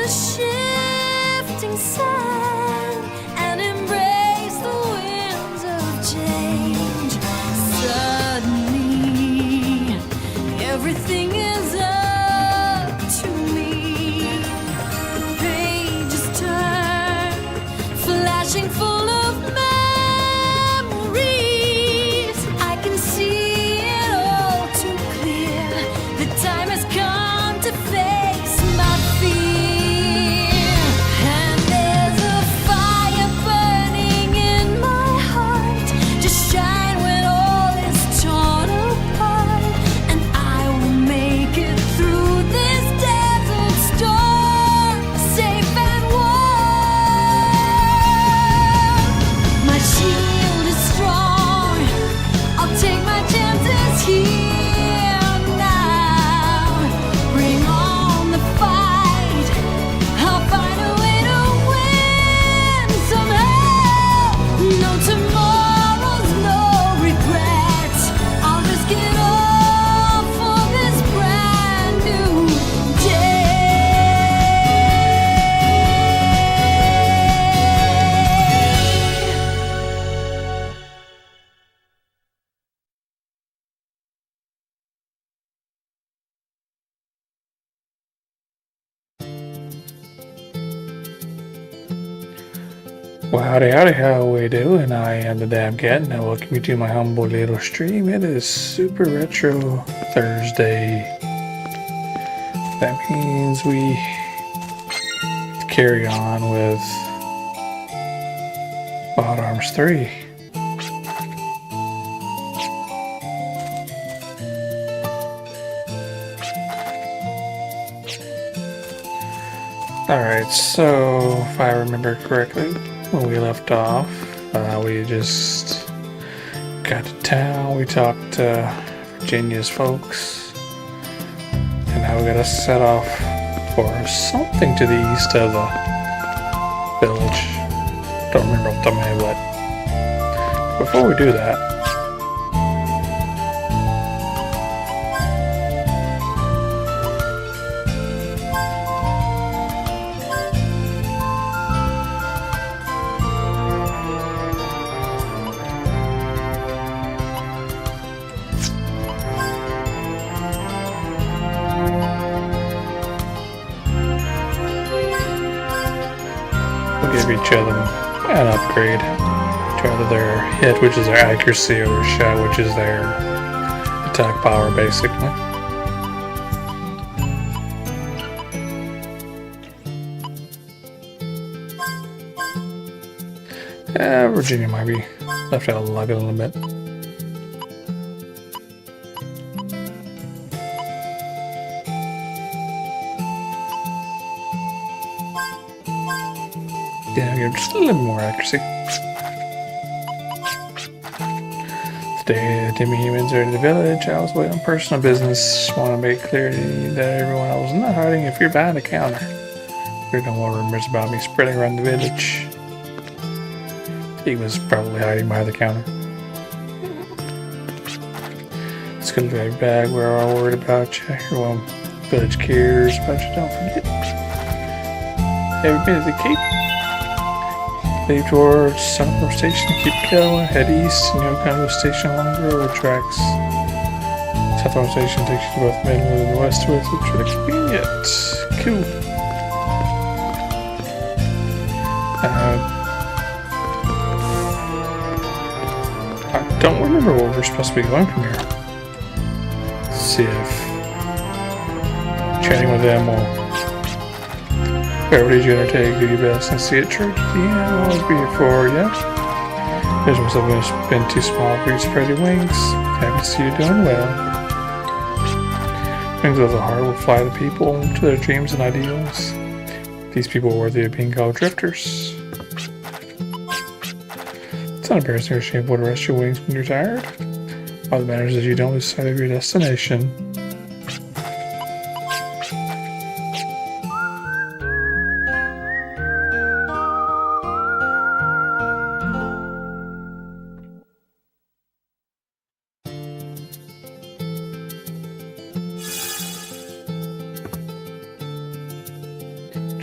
the shifting sand and embrace the winds of change. Suddenly, everything is up to me. The pages turn, flashing full of memories. I can see it all too clear. The time has come to face my fear. And there's a fire burning in my heart to shine when all is torn apart. And I will make it through this desert storm, safe and warm. My shield is strong, I'll take my chances here now. Bring on the fight, I'll find a way to win somehow. No tomorrows, no regrets. I'll risk it all for this brand new day. Well, howdy, how we doing? I am the Damn Cat, and I welcome you to my humble little stream. It is Super Retro Thursday. That means we carry on with Bot Arms 3. Alright, so if I remember correctly, when we left off, we just got to town, we talked to Virginia's folks, and now we gotta set off for something to the east of the village. Don't remember off the top of my head what. Before we do that, we'll give each of them an upgrade to either their hit, which is their accuracy, or their shot, which is their attack power, basically. Virginia might be left out of luck a little bit. Yeah, give just a little more accuracy. Today, the demi-humans are in the village. I was waiting on personal business. Just want to make clear to you that everyone I was not hiding if you're behind the counter. There are no more rumors about me spreading around the village. He was probably hiding behind the counter. It's gonna be right back. We're all worried about you. Everyone village cares about you. Don't forget. Have you been to the Cape? Leave towards Sunflower Station, keep going, head east, and you'll come to the station along the railroad tracks. Sunflower Station takes you to both Midland and the westwards, which are convenient. Cool. I don't remember where we're supposed to be going from here. Let's see if chatting with them will. Whatever it is you undertake, do your best and see it true. Yeah, I'll always be here for you. There's myself been too small for you to spread your wings. Happy to see you doing well. Wings of the heart will fly the people to their dreams and ideals. These people are worthy of being called drifters. It's not embarrassing or shameful to rest your wings when you're tired. All that matters is you don't lose sight of your destination.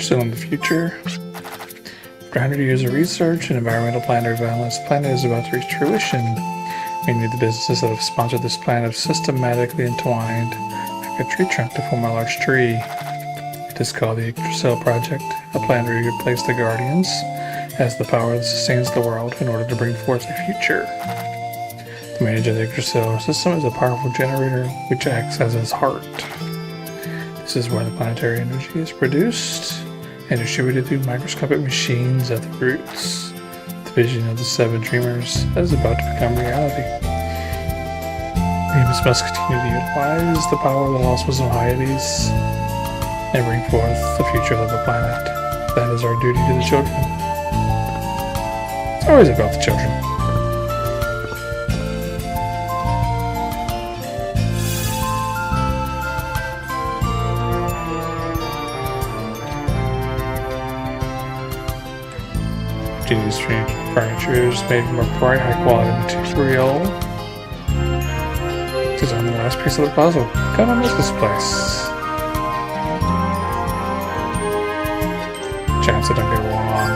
Still in the future. After 100 years of research and environmental planetary violence, the planet is about to reach fruition. Many of the businesses that have sponsored this planet have systematically entwined like a tree trunk to form a large tree. It is called the Yggdrasil Project, a plan to replace the Guardians as the power that sustains the world in order to bring forth a future. The main engine of the Yggdrasil system is a powerful generator which acts as its heart. This is where the planetary energy is produced and distributed through microscopic machines at the roots. The vision of the 7 dreamers is about to become reality. Dreamers must continue to utilize the power of the lost wisdom of Hyades and bring forth the future of the planet. That is our duty to the children. It's always about the children. These furniture is made from a bright, high-quality material. This is only the last piece of the puzzle. Gonna miss this place. Giants that don't get along.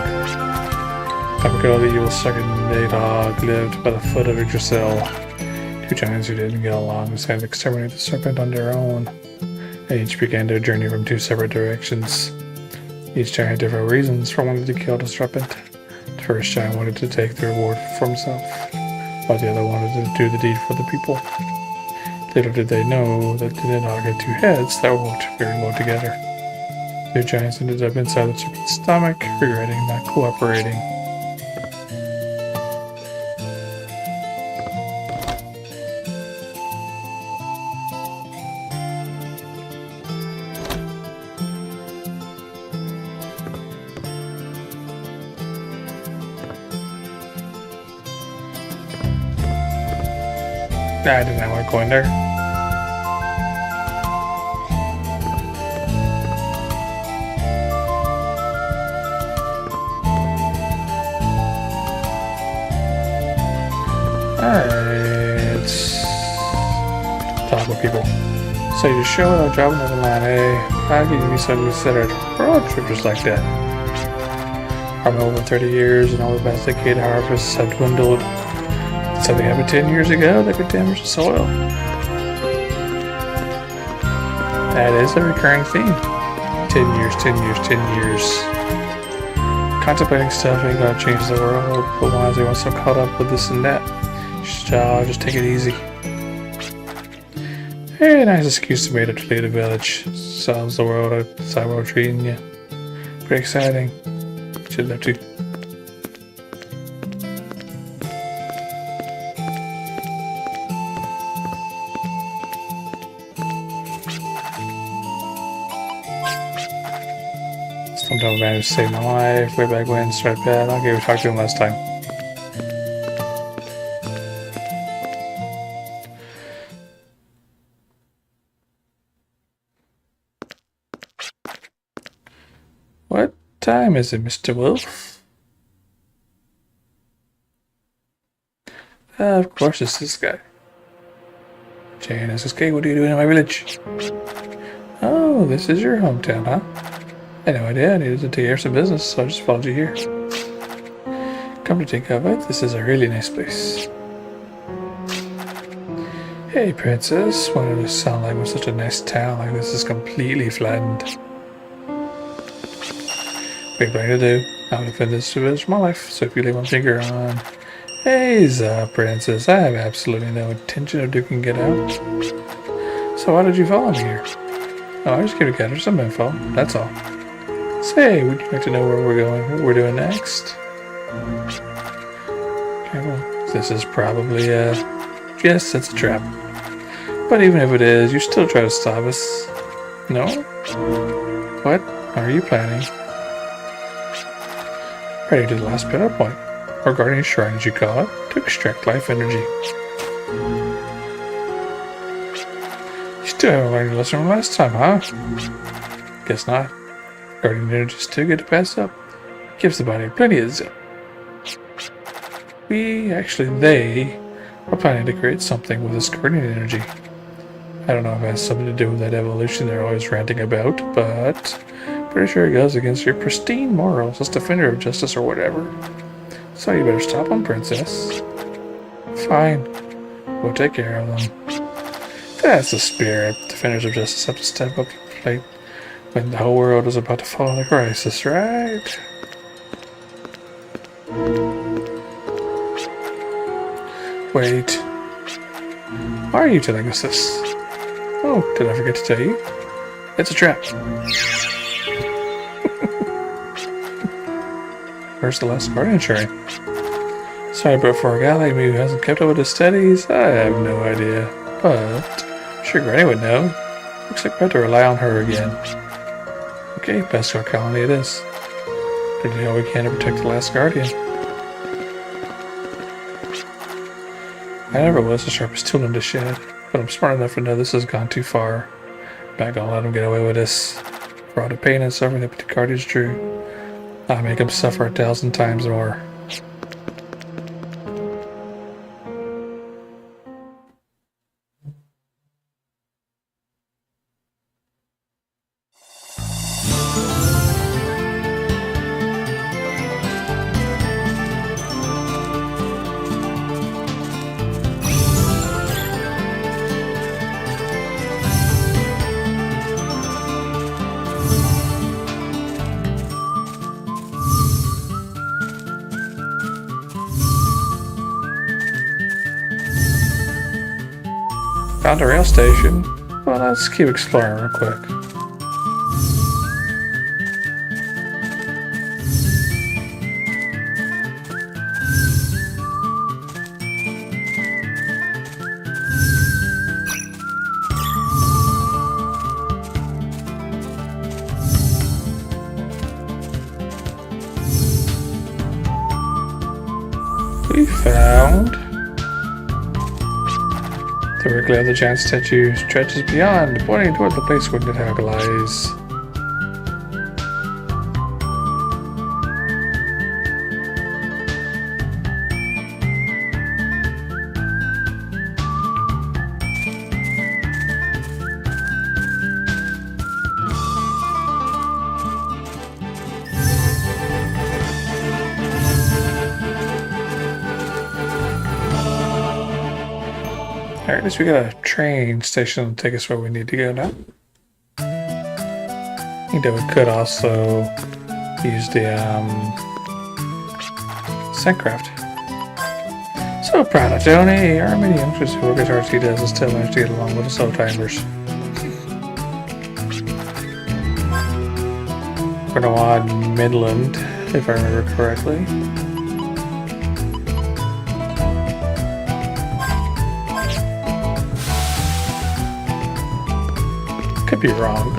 Time ago, the evil second dog lived by the foot of Yggdrasil. 2 giants who didn't get along decided to exterminate the serpent on their own. They each began their journey from 2 separate directions. Each giant had different reasons for wanting to kill the serpent. The first giant wanted to take the reward for himself, while the other wanted to do the deed for the people. Little did they know that they did not get 2 heads that worked very well together. The 2 giants ended up inside the serpent's stomach, regretting not cooperating. I did not want to go in there. Alright. Talk with people. So you show without dropping on the line, hey? How can you be so considered? We're all trip just like that. From over 30 years and all the past decade harvests have dwindled. So they have it 10 years ago, they could damage the soil. That is a recurring theme. 10 years, 10 years, 10 years. Contemplating stuff ain't gonna change the world, but why is everyone so caught up with this and that? Just take it easy. Hey, nice excuse to meet up to leave the village. Sounds the world outside world treating you. Pretty exciting. Should have to. Sometimes managed to save my life way back when. Straight bad. I'll give talk to him last time. What time is it, Mr. Wolf? Of course it's this guy. JNSSK, what are you doing in my village? Oh, this is your hometown, huh? I had no idea I needed to take care of some business, so I just followed you here. Come to think of it, this is a really nice place. Hey, princess, what does it sound like with such a nice town like this is completely flattened? Big thing to do. I'll defend this village for my life, so if you lay one finger on... Hey, princess, I have absolutely no intention of duking get out. So why did you follow me here? Oh, I just came to gather some info, that's all. Say, would you like to know where we're going, what we're doing next? Okay, well, this is probably yes, it's a trap. But even if it is, you still try to stop us. No? What are you planning? Ready to the last pivot point, or guardian shrine as you call it, to extract life energy. You still haven't learned your lesson from last time, huh? Guess not. Guardian energy is too good to pass up. Gives the body plenty of zip. They are planning to create something with this guardian energy. I don't know if it has something to do with that evolution they're always ranting about, but Pretty sure it goes against your pristine morals as defender of justice or whatever. So you better stop them, princess. Fine. We'll take care of them. That's the spirit. Defenders of justice have to step up to the plate when the whole world is about to fall in a crisis, right? Wait. Why are you telling us this? Oh, did I forget to tell you? It's a trap. Where's the last guardian shrine? Sorry, but for a guy like me who hasn't kept up with his studies, I have no idea. But sure Granny would know. Looks like we have to rely on her again. Okay, best our colony it is. We'll do all we can to protect the last guardian. I never was the sharpest tool in the shed, but I'm smart enough to know this has gone too far. I'm not gonna let him get away with this. For all the pain and suffering that the guardians drew, I'll make him suffer 1,000 times more. Found a rail station. Well, let's keep exploring real quick. We found the wrinkle of the giant statue stretches beyond, pointing toward the place where Nidhogg lies. Alright, at least we got a train station to take us where we need to go now. I think that we could also use the Sandcraft. So proud of Tony, our many youngsters who work as hard as he does and still manage to get along with his old timers. We're gonna want Midland, if I remember correctly. Could be wrong.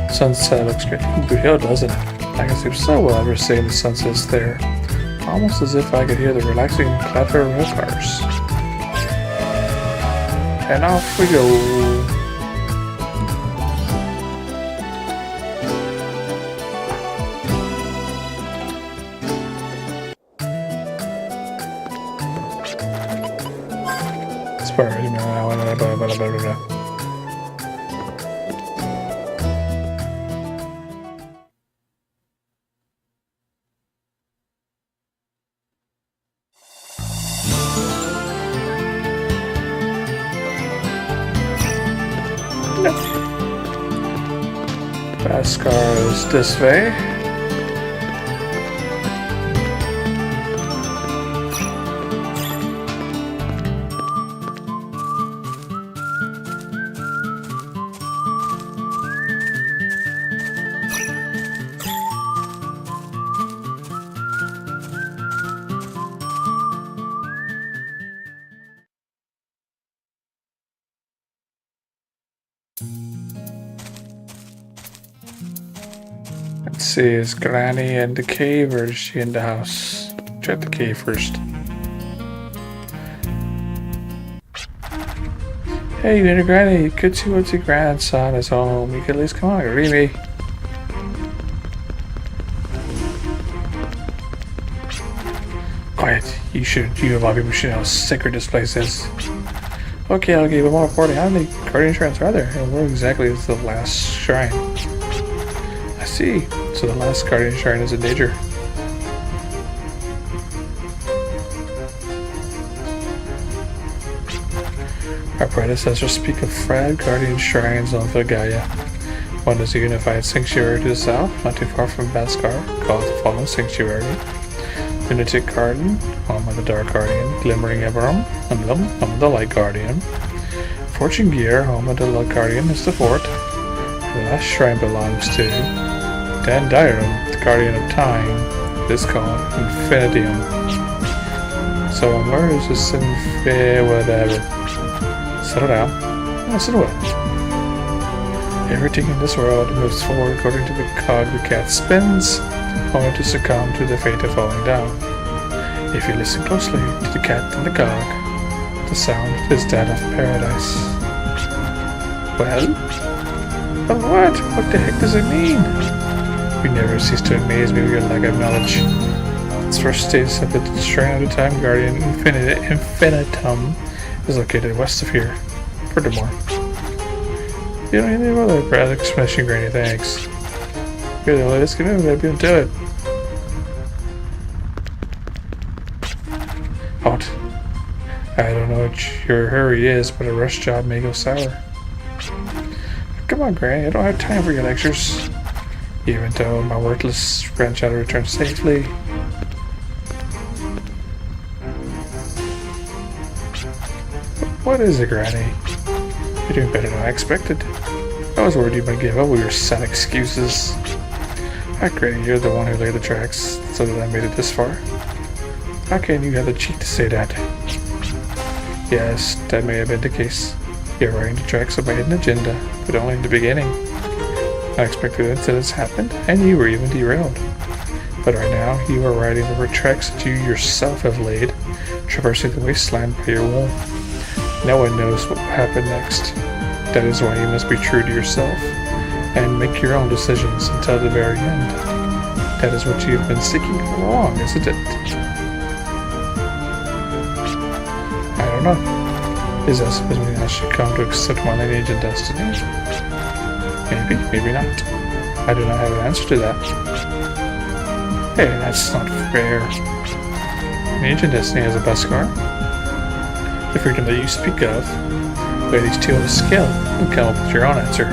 Sunset looks great. Boot Hill, doesn't it? I can sleep so well ever seeing the sunsets there. Almost as if I could hear the relaxing clatter of rail cars. And off we go. Fast cars this way. Let's see, is Granny in the cave or is she in the house? Check the cave first. Hey, little Granny, you could see what your grandson is home. You could at least come on, agree me. Quiet. You of all people should know how sacred this place is. Okay, but more importantly, how many guardian shrines are there? And where exactly is the last shrine? I see. So the last guardian shrine is in danger. Our predecessors speak of frag guardian shrines on Vilgaia. One is a unified sanctuary to the south, not too far from Baskar, called the Fallen Sanctuary. Lunatic Garden, home of the Dark Guardian. Glimmering Emblem, home of the Light Guardian. Fortune Gear, home of the Light Guardian, is the fort. The last shrine belongs to Dandirum, the Guardian of Time. It is called Infinitium. So where is this whatever? Settle down. Settle it. Everything in this world moves forward according to the cog the cat spins, only to succumb to the fate of falling down. If you listen closely to the cat and the cog, the sound is that of paradise. Well? But what? What the heck does it mean? You never cease to amaze me with your lack of knowledge. Its first states that the shrine of the Time Guardian Infinitum is located west of here. Furthermore, you don't need more than rather smashing granny thanks. You're the latest canoe that I've been to it. What? I don't know what your hurry is, but a rush job may go sour. Come on, Granny, I don't have time for your lectures. Even though my worthless grandchild returned safely. What is it, Granny? You're doing better than I expected. I was worried you might give up with your sad excuses. Ah, Granny, you're the one who laid the tracks so that I made it this far. How can you have the cheek to say that? Yes, that may have been the case. You're riding the tracks of my hidden agenda, but only in the beginning. Unexpected incidents happened, and you were even derailed. But right now, you are riding the tracks that you yourself have laid, traversing the wasteland by your will. No one knows what will happen next. That is why you must be true to yourself, and make your own decisions until the very end. That is what you have been seeking all along, isn't it? I don't know. Is that supposed to mean I should come to accept my lineage and destiny? Maybe, maybe not. I do not have an answer to that. Hey, that's not fair. Lineage and destiny has a Beskar. The freedom that you speak of, weigh these two on a scale and come up with your own answer.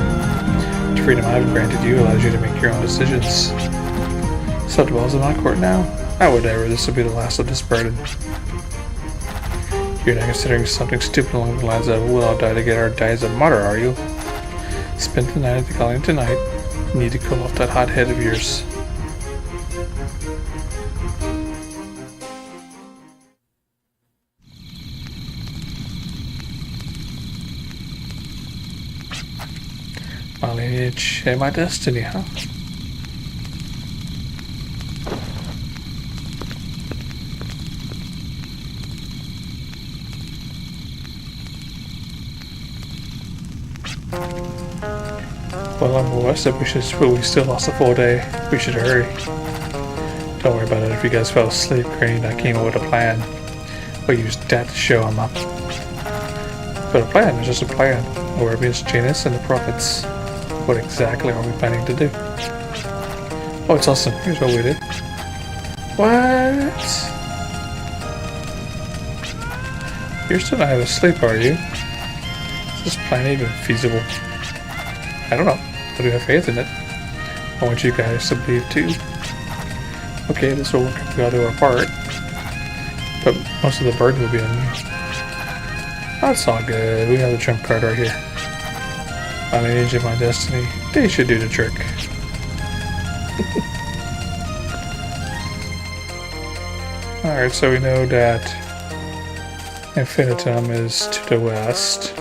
The freedom I have granted you allows you to make your own decisions. So it dwells in my court now. I would ever this will be the last of this burden. You're not considering something stupid along the lines of, we'll all die together or die as a martyr, are you? Spend the night at the colony tonight. You need to cool off that hot head of yours. My lineage and my destiny, huh? Well, I'm west of but we still lost a full day. We should hurry. Don't worry about it if you guys fell asleep. Granny, I came up with a plan. We'll use that to show them up. But a plan is just a plan. Arabians, Janus, and the prophets. What exactly are we planning to do? Oh, it's awesome. Here's what we did. What? You're still not asleep, are you? Is this plan even feasible? I don't know. I do have faith in it. I want you guys to believe too. Okay, this will work if we all do our part. But most of the burden will be on you. That's all good. We have the trump card right here. My lineage and my destiny. They should do the trick. Alright, so we know that Infinitum is to the west.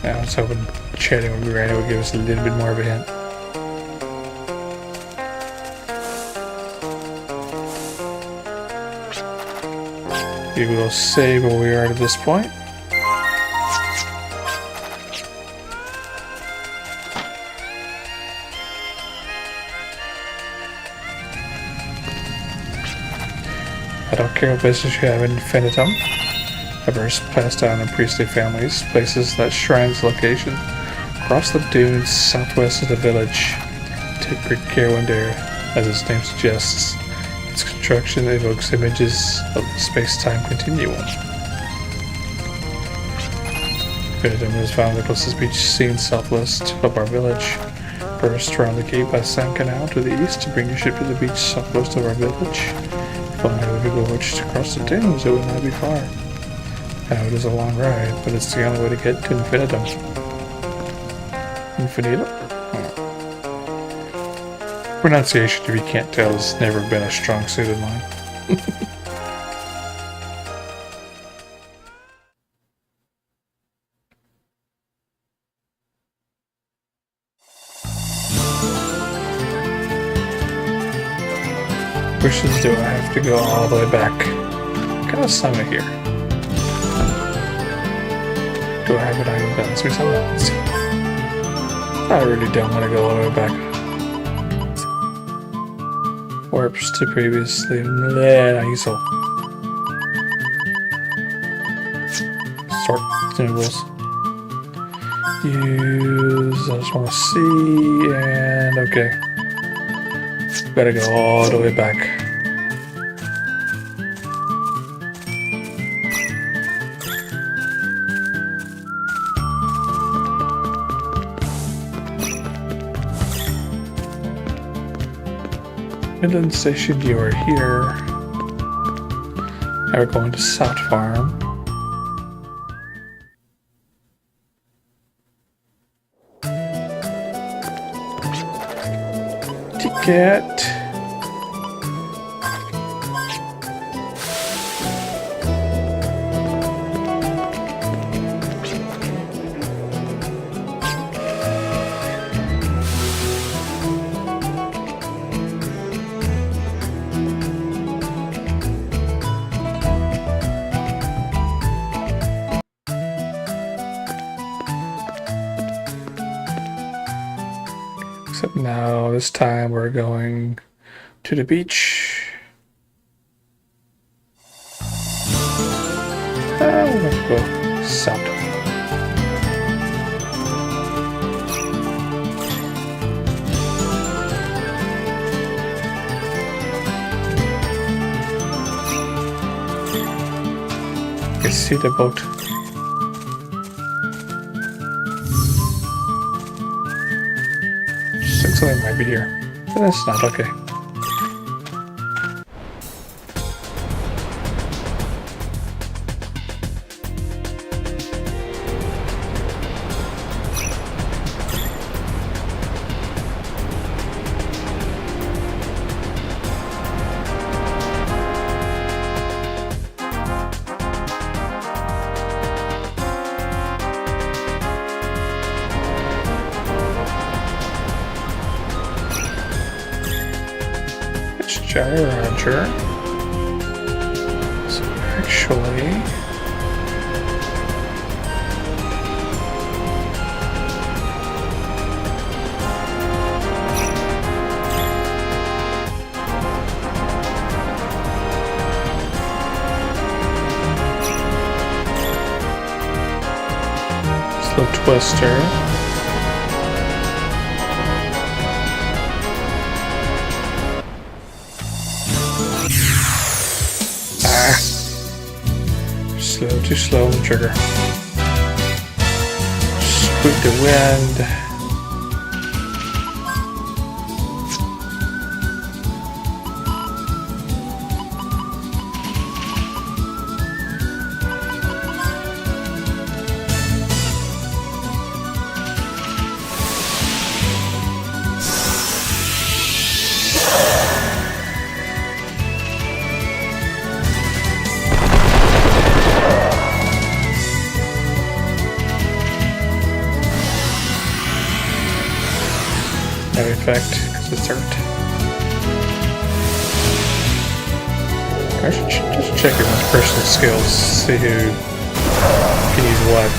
I was hoping chatting with Granny would give us a little bit more of a hint. We will save where we are at this point. I don't care what business you have in Infinitum. Ever passed down in priestly families, places that shrines location. Across the dunes, southwest of the village. Take great care when there, as its name suggests. Its construction evokes images of the space-time continuum. Infinitum is found the closest beach seen southwest of our village. First, around the Cape by Sand Canal to the east to bring your ship to the beach southwest of our village. If only we could go just across the dunes, it would not be far. I know it is a long ride, but it's the only way to get to Infinitum. Infinitum? Oh. Pronunciation, if you can't tell, has never been a strong suit of mine. Wishes do I have to go all the way back? Kind of summit here. Do I have an item that lets me summit? Let's see. I really don't want to go all the way back. Warps to previously. Nah, useful. Sort symbols. Use. I just want to see and okay. Gotta go all the way back. Midland Station, you are here. Now we're going to South Farm. TheDamnCat. Except now, this time we're going to the beach. We're going to go south. You see the boat. Something might be here, but that's not okay. Jolly Roger. So actually, slow twister. Too slow on the trigger. Squeak the wind. Effect because it's hurt. I should just check everyone's personal skills, see who can use what.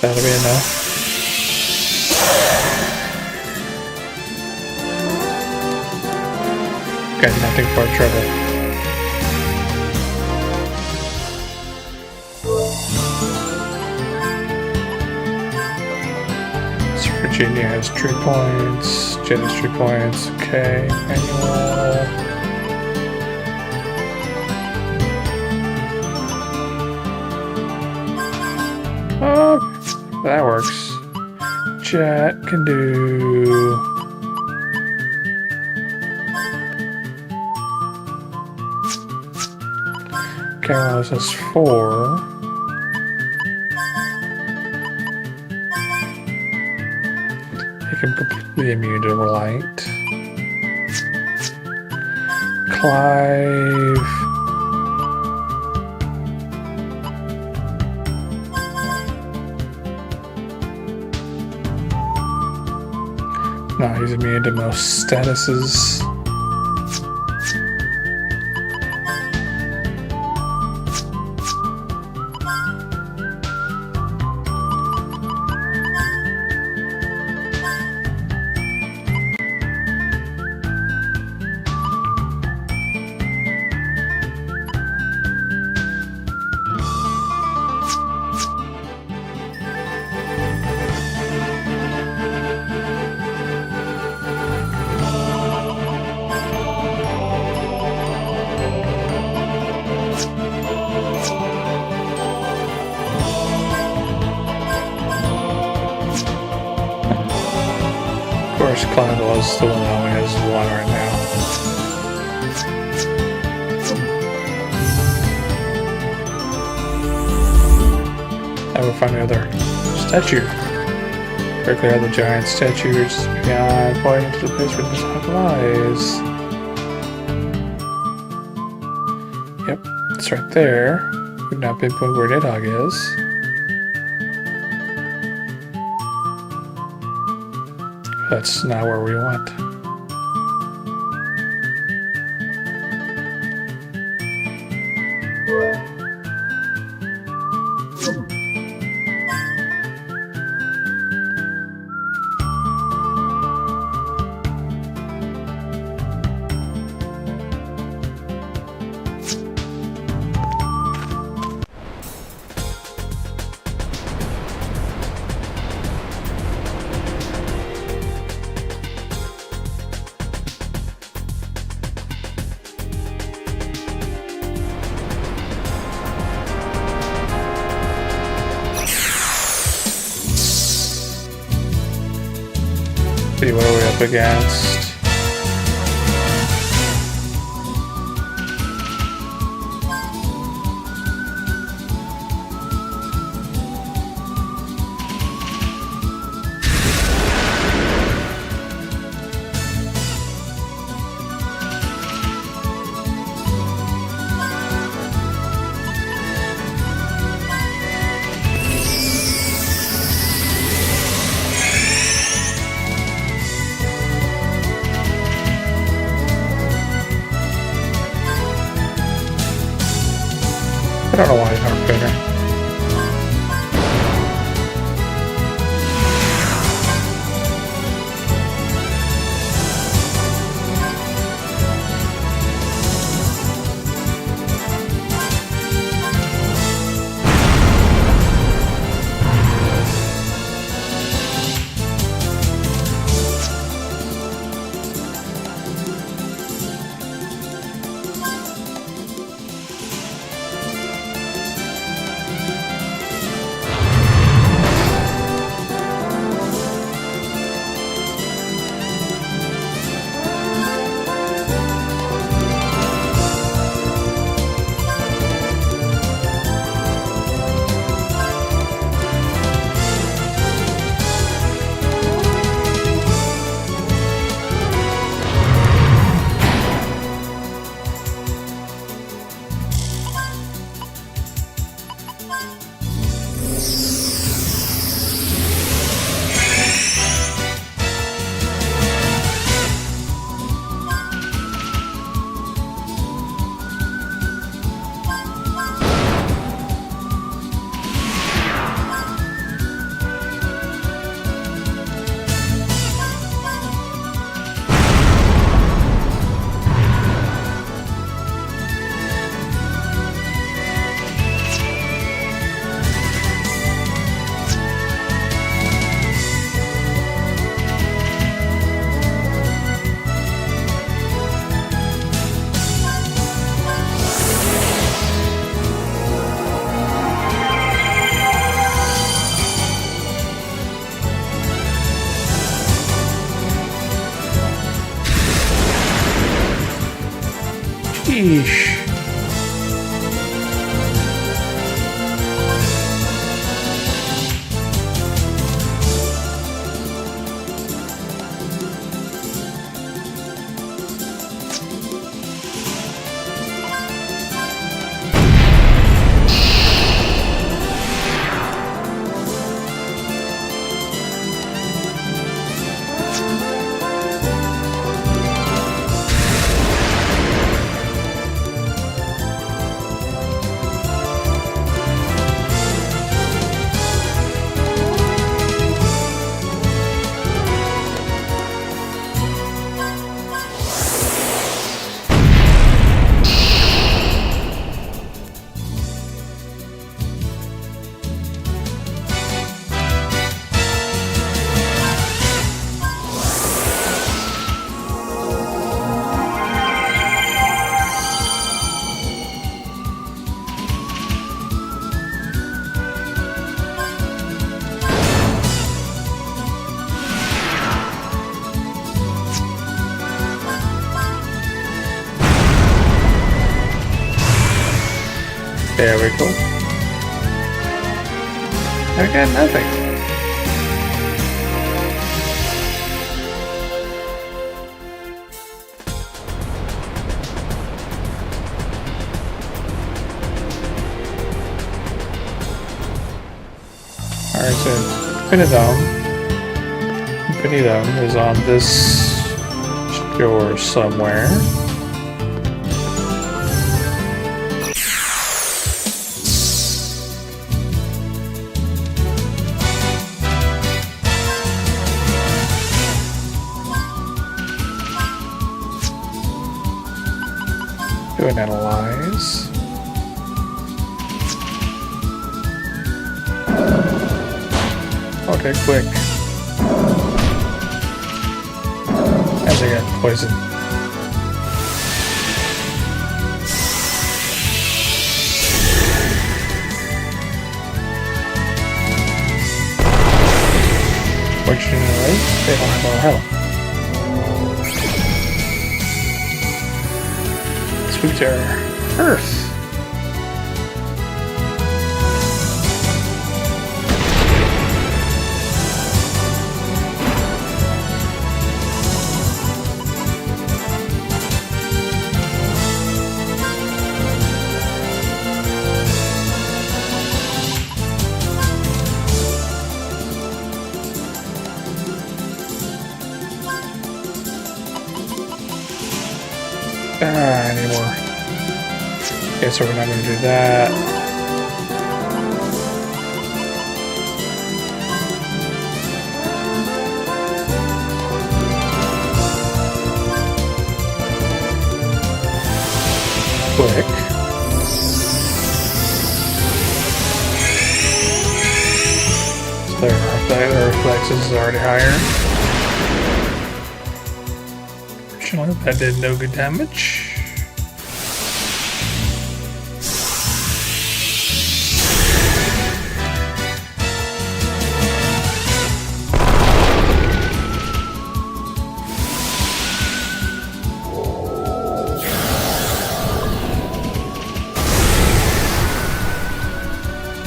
That'll be enough. Got nothing for trouble. So Virginia has 3 points. Jen has 3 points. Okay, manual. Oh, that works. Jet can do. Carlos has 4. Make him completely immune to light. Clive. No, he's immune to most statuses. Of course, Clive was the one that only has 1 right now. I will find another statue. Correctly have the giant statue just beyond, pointing to the place where this hawk lies. Yep, it's right there. We've not pinpointed where Nidhogg is. That's not where we want. See what are we up against? I don't know why it's not better. Yeesh. There we go. I got nothing. Alright, so Infinidome is on this shore somewhere. Do an analyze. Okay, quick. As I got poison. Fortunately, they don't have our health. Spooked our Earth. Anymore. Okay, so we're not going to do that. Quick. So their reflexes is already higher. That did no good damage.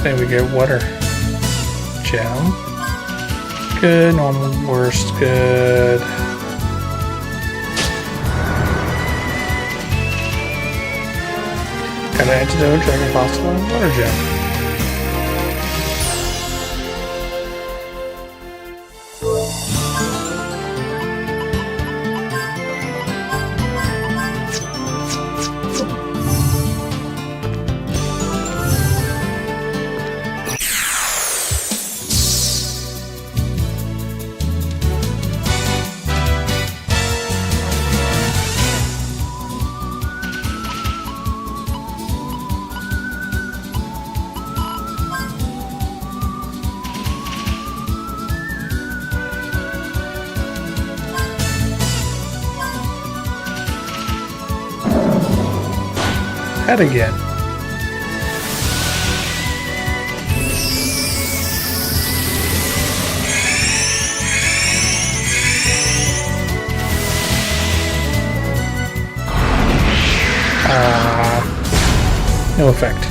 Then we get water. Gem. Good, normal, worst, good. Got an antidote, dragon fossil, and water gem. Head again. No effect.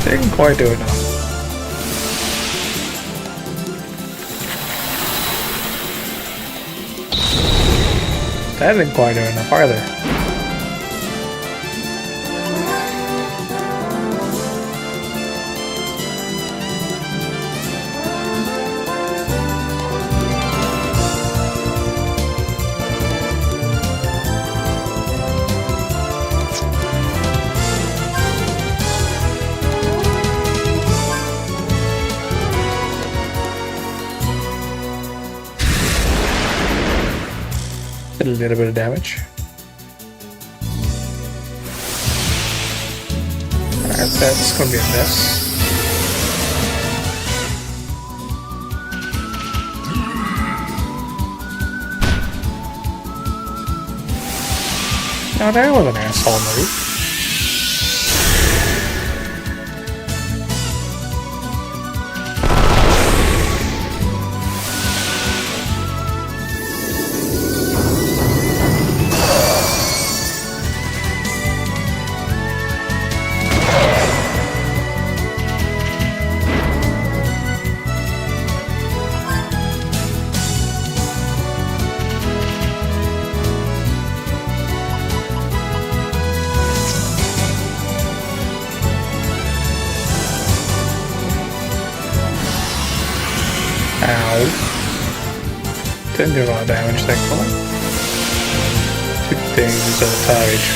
Didn't quite do enough. That didn't quite do enough either. Did a little bit of damage. Alright, that's gonna be a mess. Now that was an asshole move. Ow. Didn't do a lot of damage, thankfully. Two things at a time HP.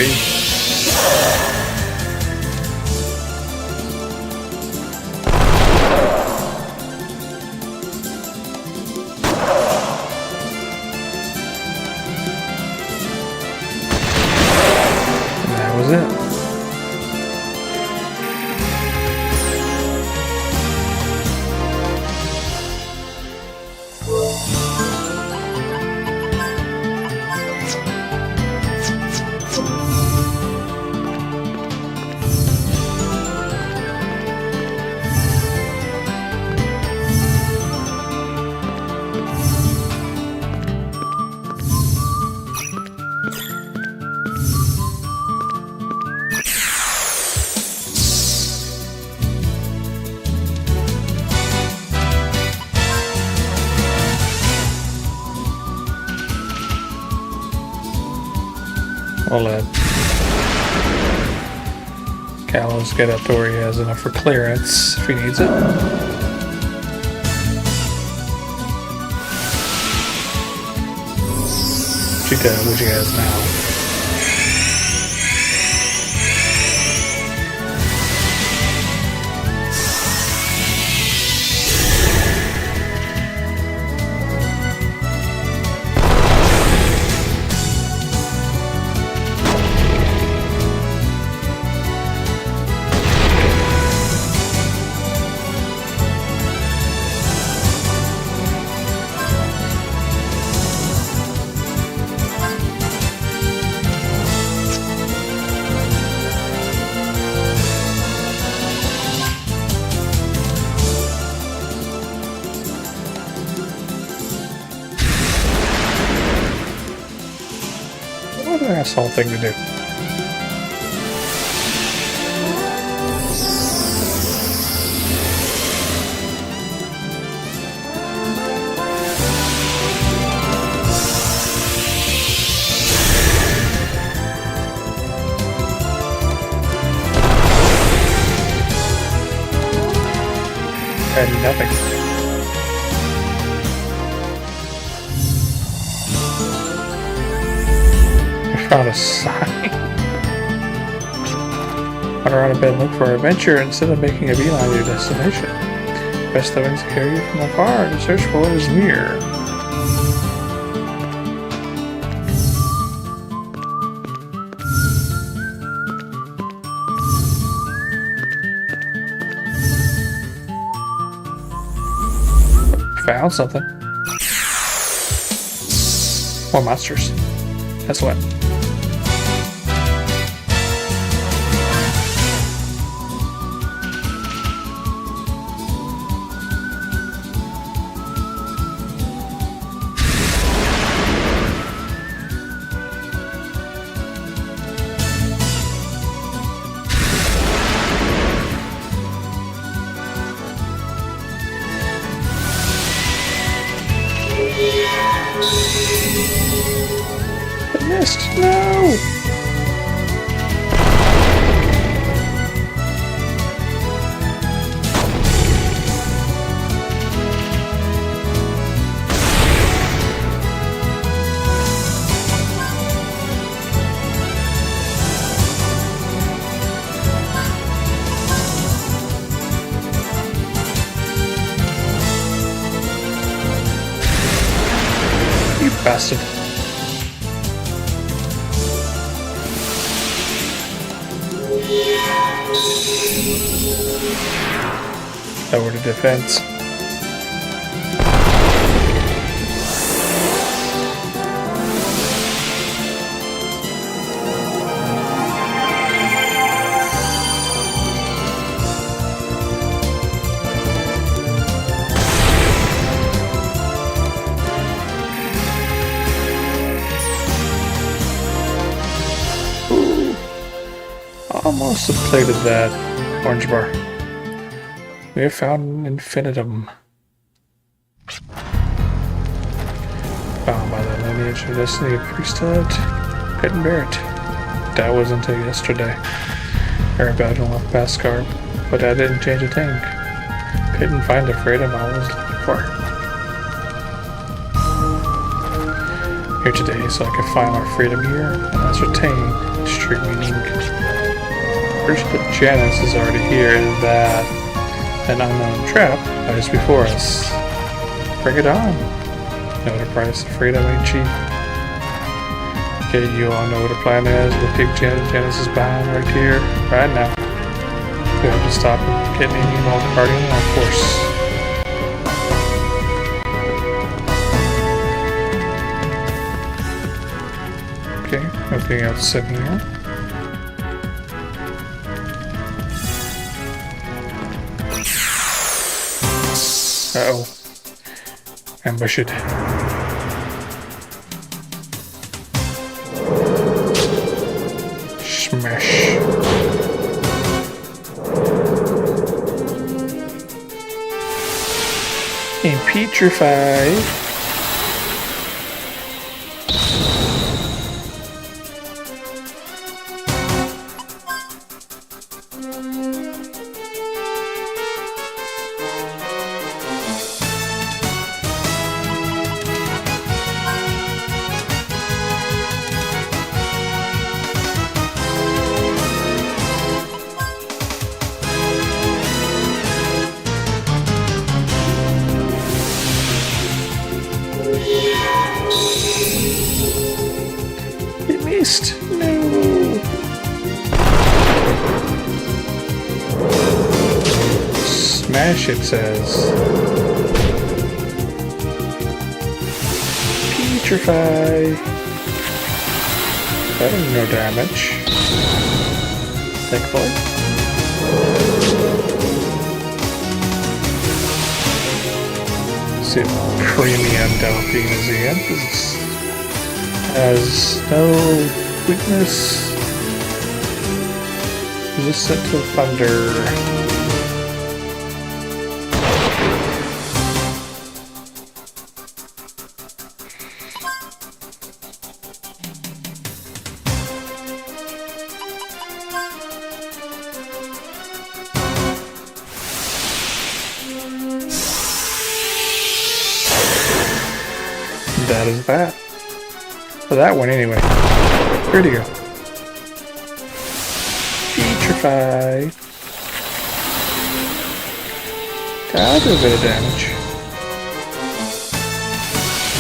And that was it. We'll let Gallows get up to where he has enough for clearance if he needs it. What she has now. What an asshole thing to do. And nothing. Found a sign. Run around a bed and look for adventure instead of making a beeline to your destination. Best of things to carry you from afar to search for what is near. Found something. More monsters. That's what. I missed. No! You bastard. Lower the defense. Ooh. Almost completed that orange bar. We have found an infinitum. Found by the lineage of destiny priesthood. Couldn't bear it. That was until yesterday. I rebelled and left Bhaskar, but I didn't change a thing. Couldn't find the freedom I was looking for. Here today so I could find our freedom here and ascertain its true meaning. First, that Janice is already here and that an unknown trap lies before us. Bring it on. Know the price of freedom ain't cheap. Okay, you all know what the plan is. We'll kick Janice is behind right here, right now. We have to stop him getting any more partying on force. Okay, nothing else in here. Uh-oh. Ambush it. Smash. And petrify. No. Smash, it says. Petrify. That was no damage. Thankfully. See, premium Delphine is the end. This has no weakness. Resistant to thunder. That is that. For that one, anyway. Where'd he go? Petrify. That'll do a bit of damage.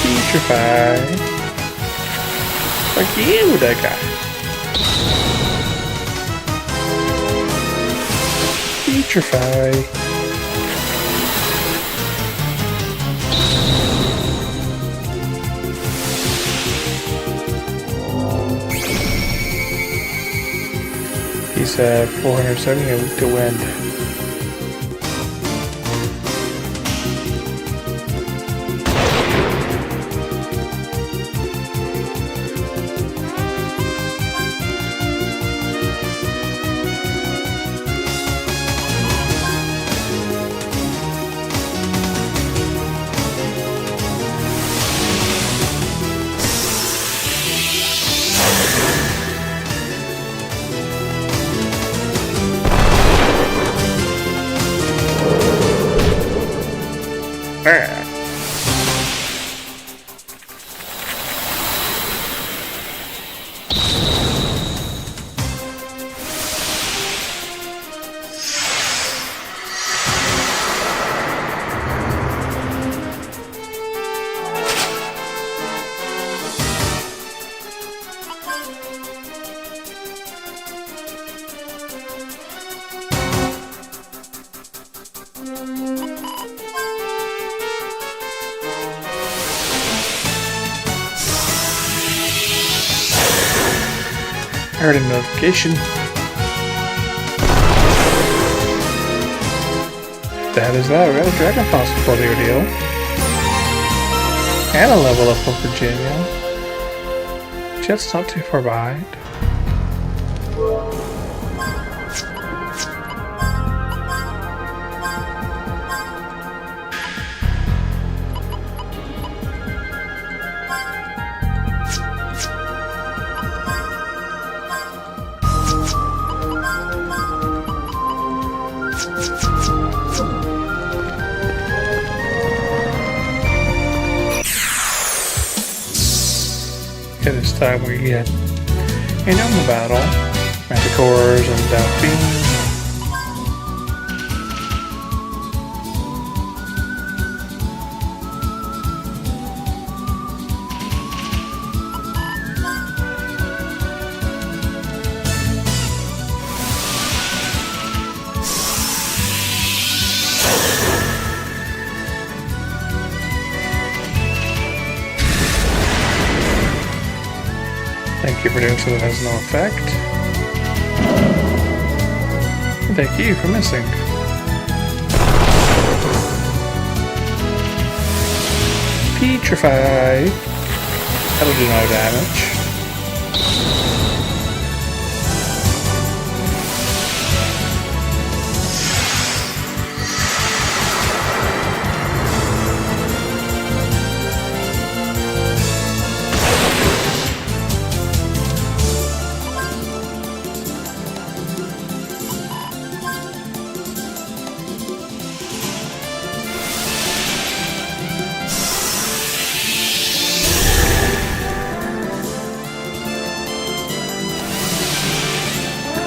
Petrify. Fuck you, that guy. Petrify. He's at 470 and weak to wind. I heard a notification. That is that. We got a Dragon Pulse before the ordeal. And a level up for Virginia. Jet's not too far behind. Okay, this time we get a normal battle. Manticores and Delphine. Thank you for doing something that has no effect. And thank you for missing. Petrify. That'll do no damage.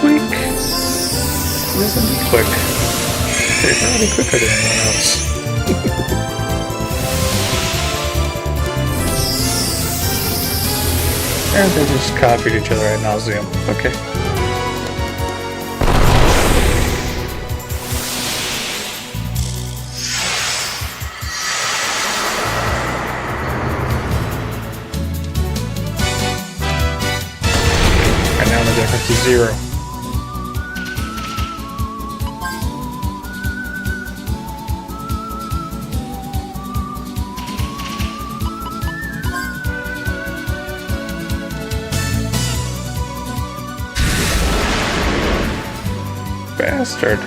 Quick. It isn't be quick. They're probably quicker than anyone else. And they just copied each other ad nauseum. Okay. And now the difference is 0. Bastard.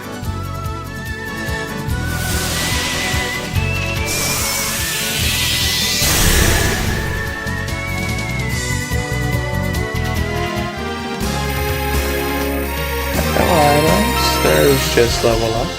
Hello items. There's just level up.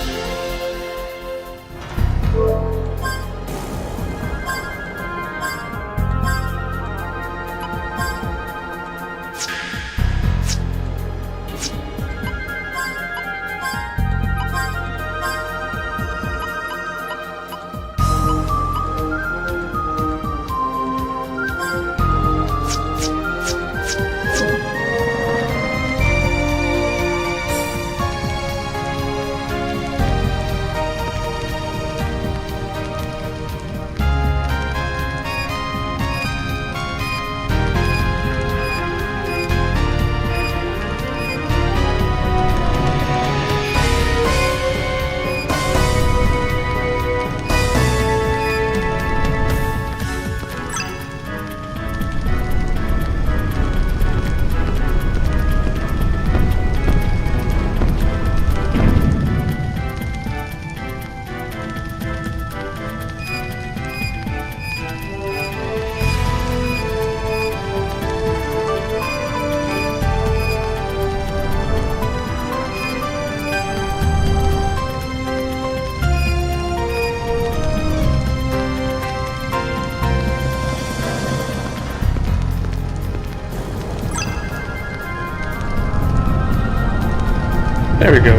There we go.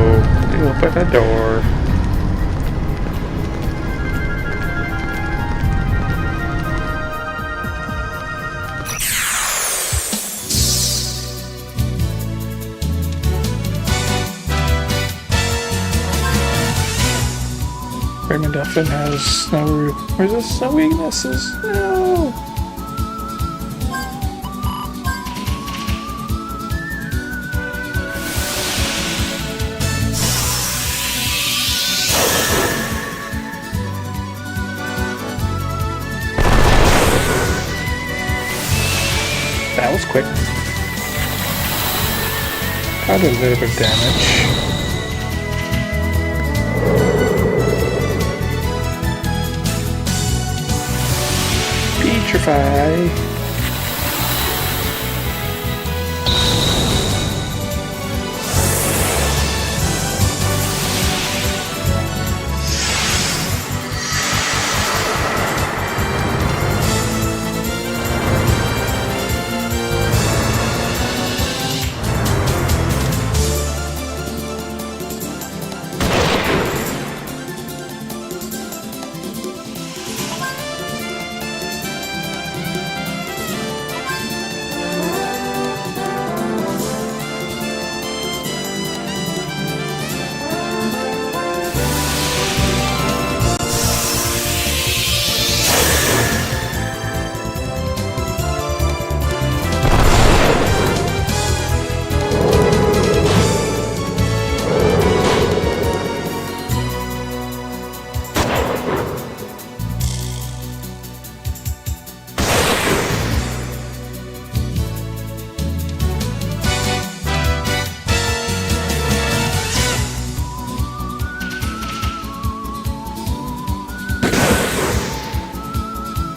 We open the door. Raymond Duffin has no resist, no weaknesses. No. That was quick. I did a little bit of damage. Petrify.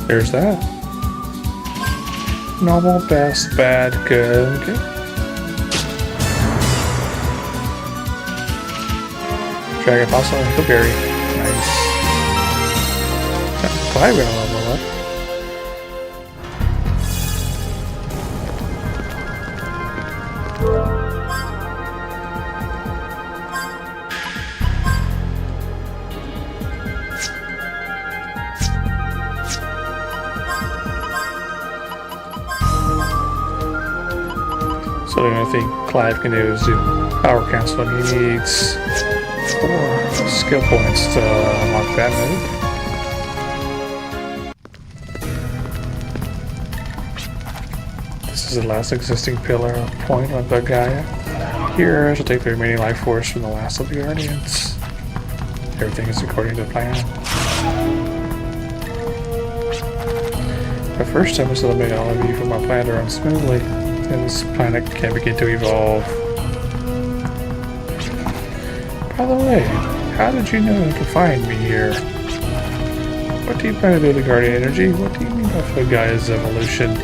There's that. Normal, best, bad, good. Okay. Dragon Fossil and Hilberry. Nice. Glad we got a level up. So the only thing Clive can do is do power cancel, and he needs 4 skill points to unlock that move. This is the last existing pillar point of the Gaia. Here, I shall take the remaining life force from the last of the Guardians. Everything is according to plan. At first, I must eliminate all of you from my plan to run smoothly. And this planet can begin to evolve. By the way, how did you know to find me here? What do you plan to do with the Guardian Energy? What do you mean by the Gaia's evolution?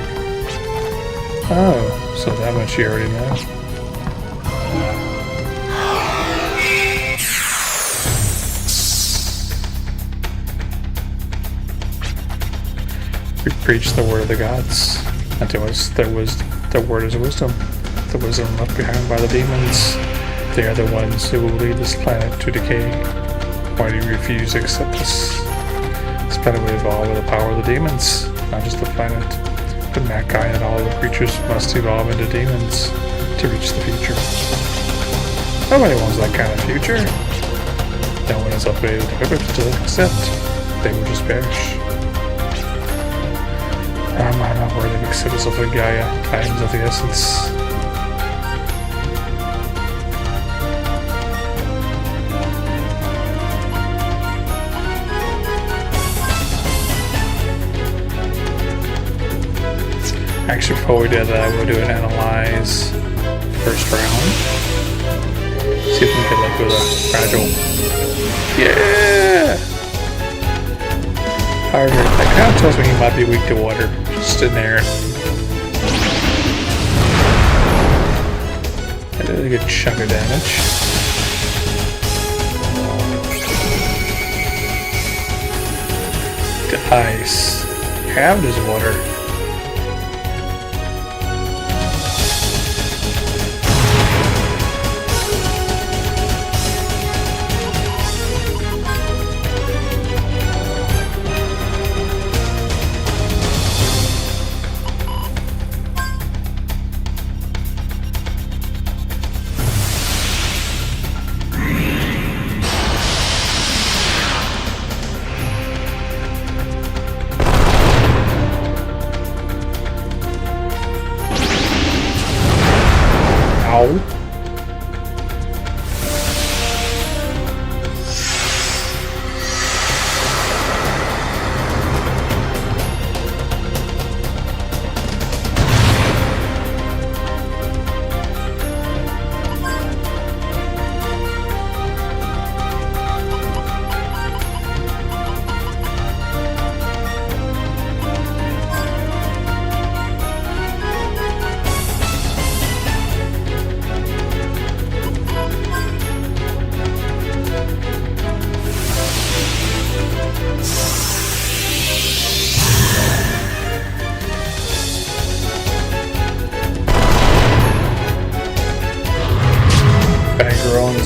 Oh, so that much you already know. We preach the word of the gods. Until there was the word is wisdom. The wisdom left behind by the demons. They are the ones who will lead this planet to decay. Why do you refuse to accept this? This planet will evolve with the power of the demons, not just the planet. But mankind and all of the creatures must evolve into demons to reach the future. Nobody wants that kind of future. No one is equipped to accept. They will just perish. I'm not worthy of acceptance of the Gaia, items of the essence. Actually, before we do that, we'll do an analyze first round. See if we can get luck with a fragile. Yeah! However, that kind of tells me he might be weak to water. Just in there. That did a good chunk of damage. To ice. Halved his water. Ow.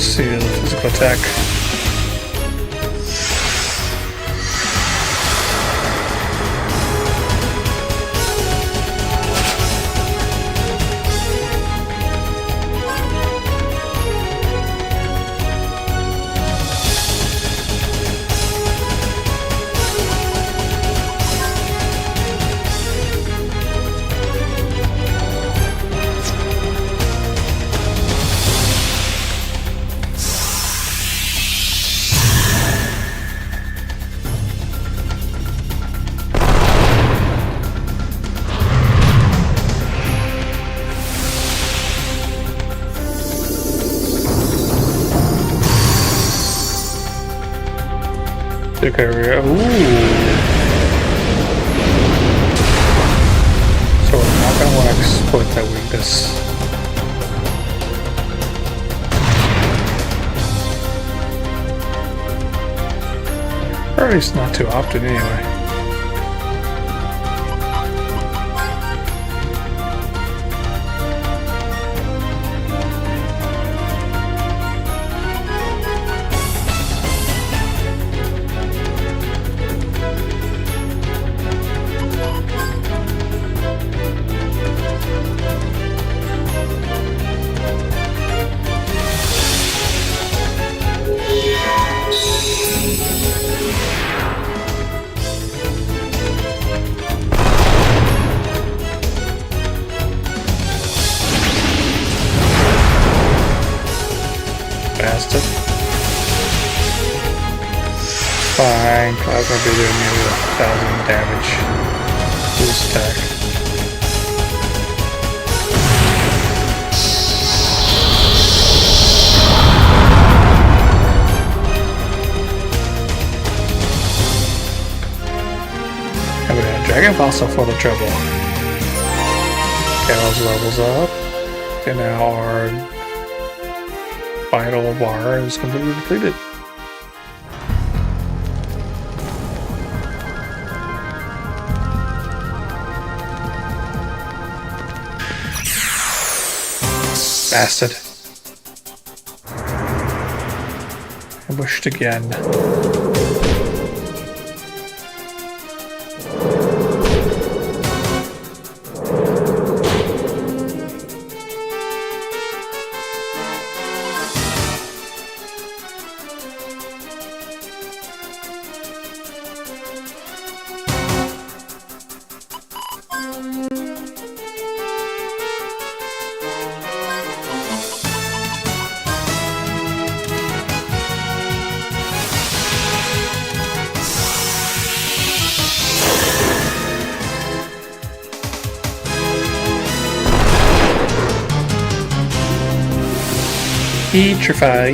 See the physical attack. Okay, ooh. So we're not gonna want to exploit that weakness. Or at least not too often anyway. Bastard. Fine, Cloud's gonna be doing maybe 1,000 damage to this attack. And we got Dragon Fossil for the trouble. Gallows levels up. And now our vital bar is completely depleted. Bastard. Ambushed again. Petrify.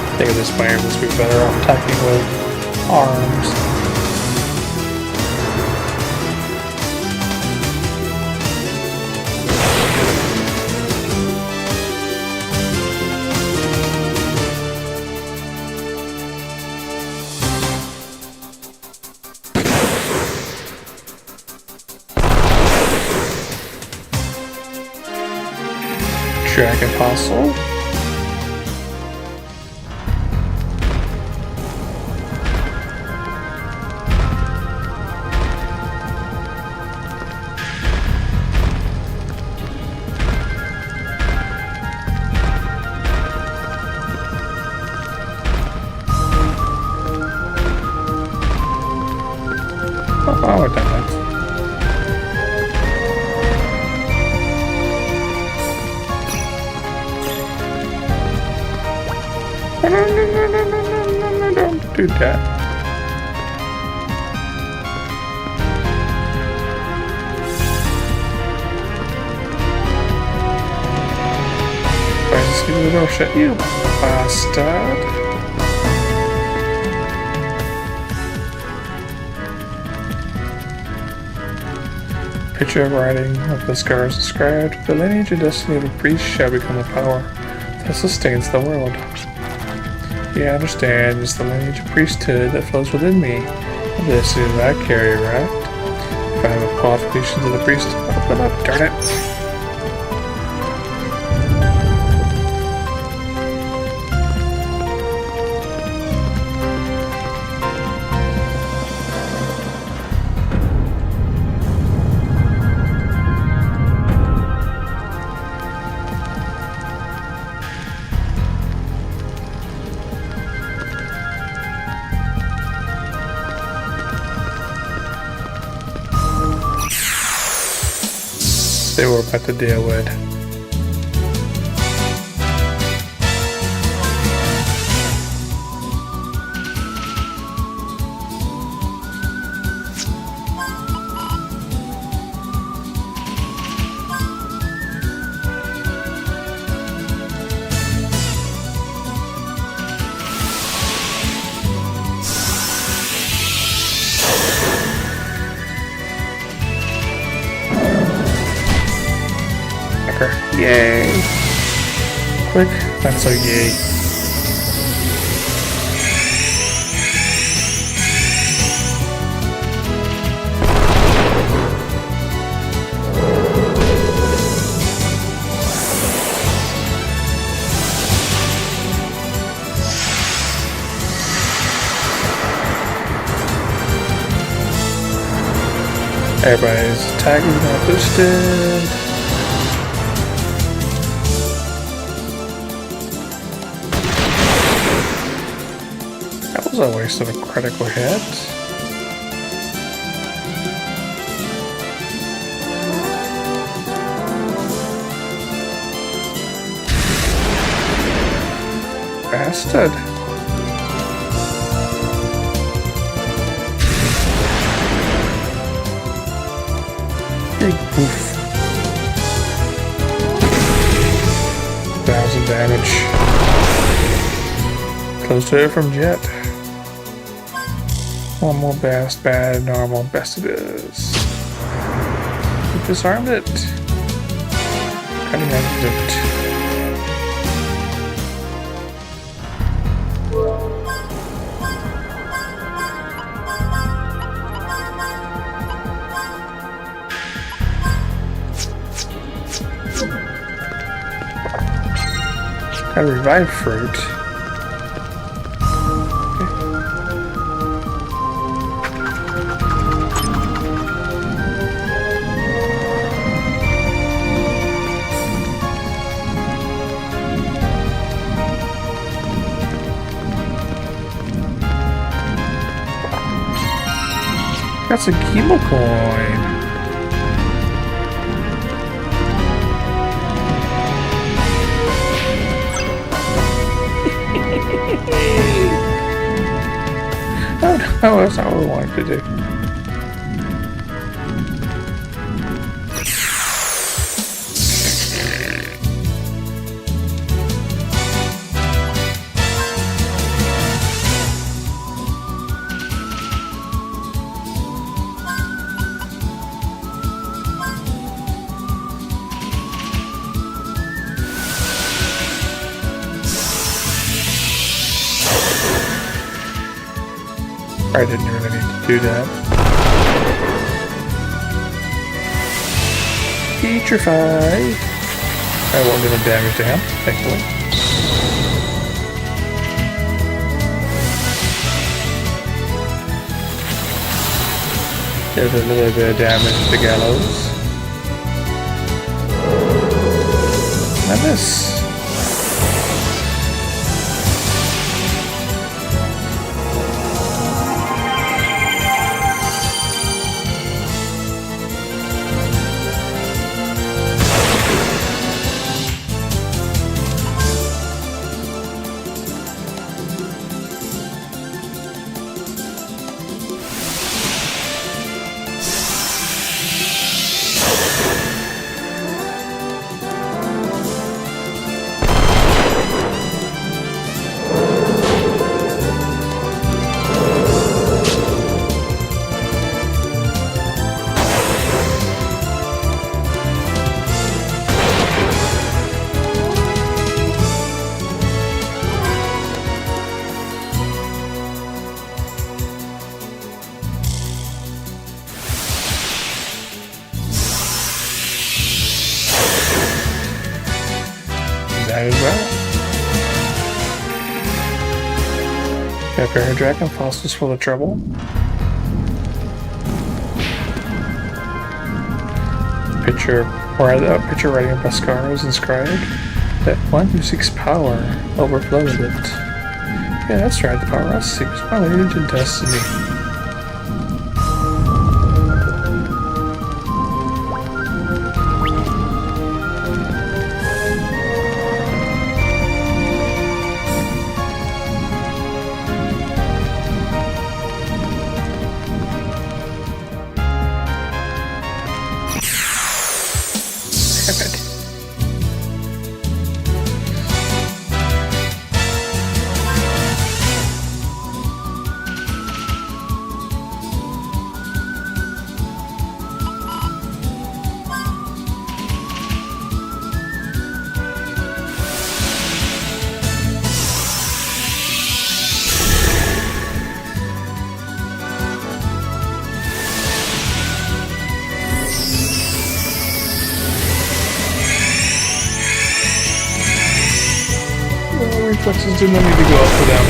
I think this player must be better off attacking with arms. Dragon Fossil. Oh, we're done. No, don't do that. Just give me the door shut, you bastard. Picture of writing of the scars described. The lineage and destiny of a priest shall become a power that sustains the world. Yeah, I understand. It's the lineage of priesthood that flows within me. This is I carry, right? If I have a qualification to the priesthood, open up, darn it. They were about to deal with. Yay! Quick, not so yay. Everybody's tagging not boosted. That was a waste of a critical hit. Bastard. Big poof. 1,000 damage. Close to it from Jet. One more best, bad, normal, best it is. We disarmed it. Cutting edge it. Got a revived fruit. That's a Kimo coin. Oh no, that's not what we wanted to do. I didn't really need to do that. Petrify. I won't do no damage to him, thankfully. Did a little bit of damage to Gallows. I miss. Might as well. Got Fairy Dragon, fossils full of trouble. Picture writing of Bhaskara is inscribed. That one who seeks power overflows it. Yeah, that's right, the power seeks my leader to destiny. Reflexes didn't need to go up for them.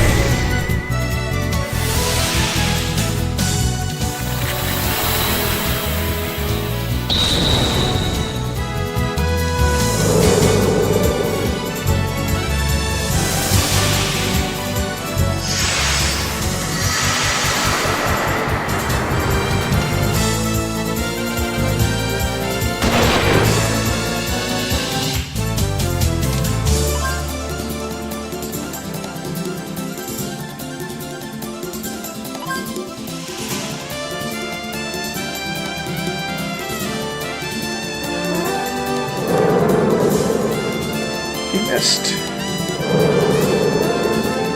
He missed.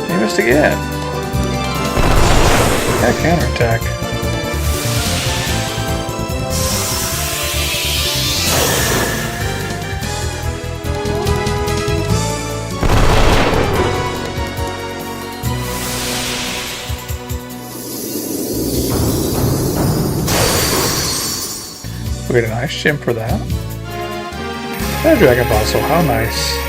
He missed again. Got a counterattack. We get a nice gem for that. And a Dragon Fossil, how nice.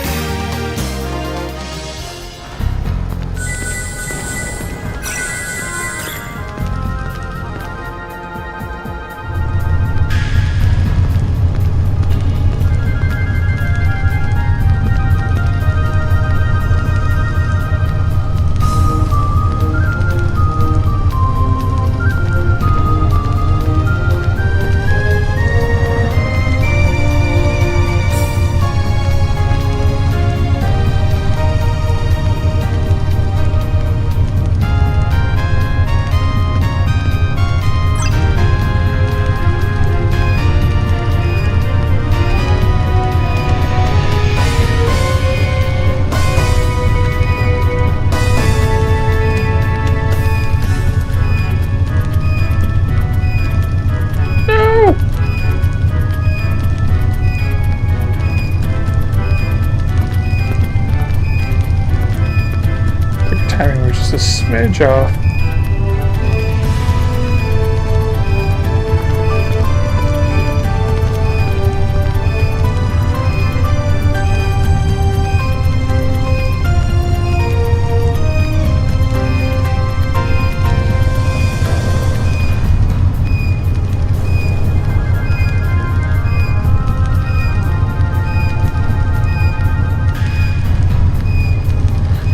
Timing was just a smidge off.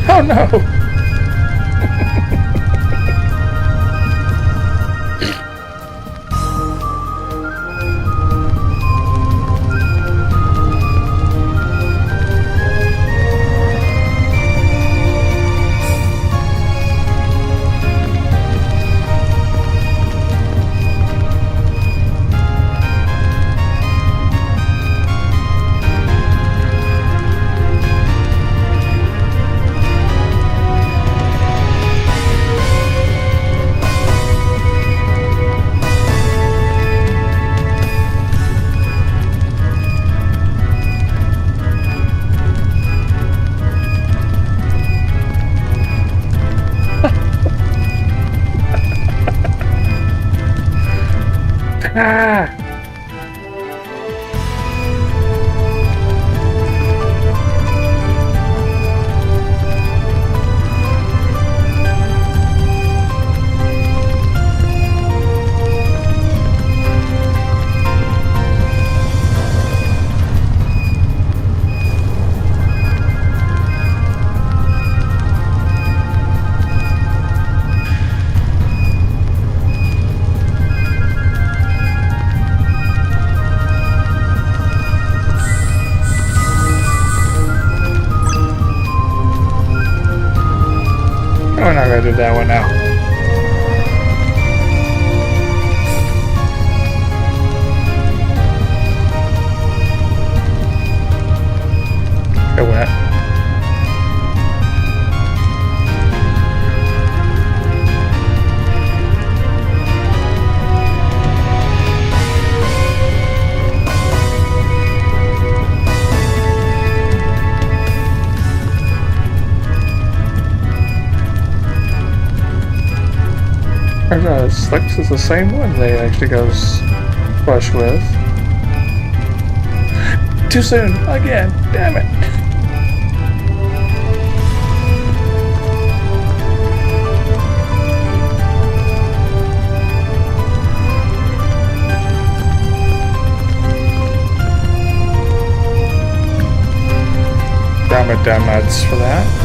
Oh no! Ah! not gonna do that one now. It went. Slicks is the same one they actually goes flush with. Too soon again, damn it. Damn it, damn nuts for that.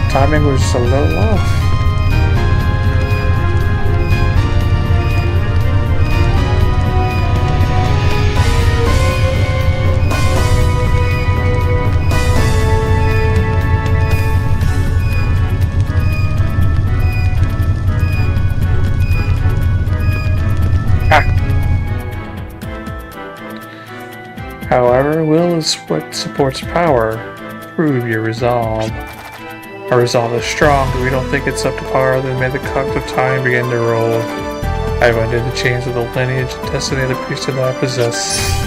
Timing was just a little off. However, will is what supports power. Prove your resolve. Our resolve is strong, but we don't think it's up to par. Then may the clock of time begin to roll. I have undid the chains of the lineage and destiny of the priesthood that I possess.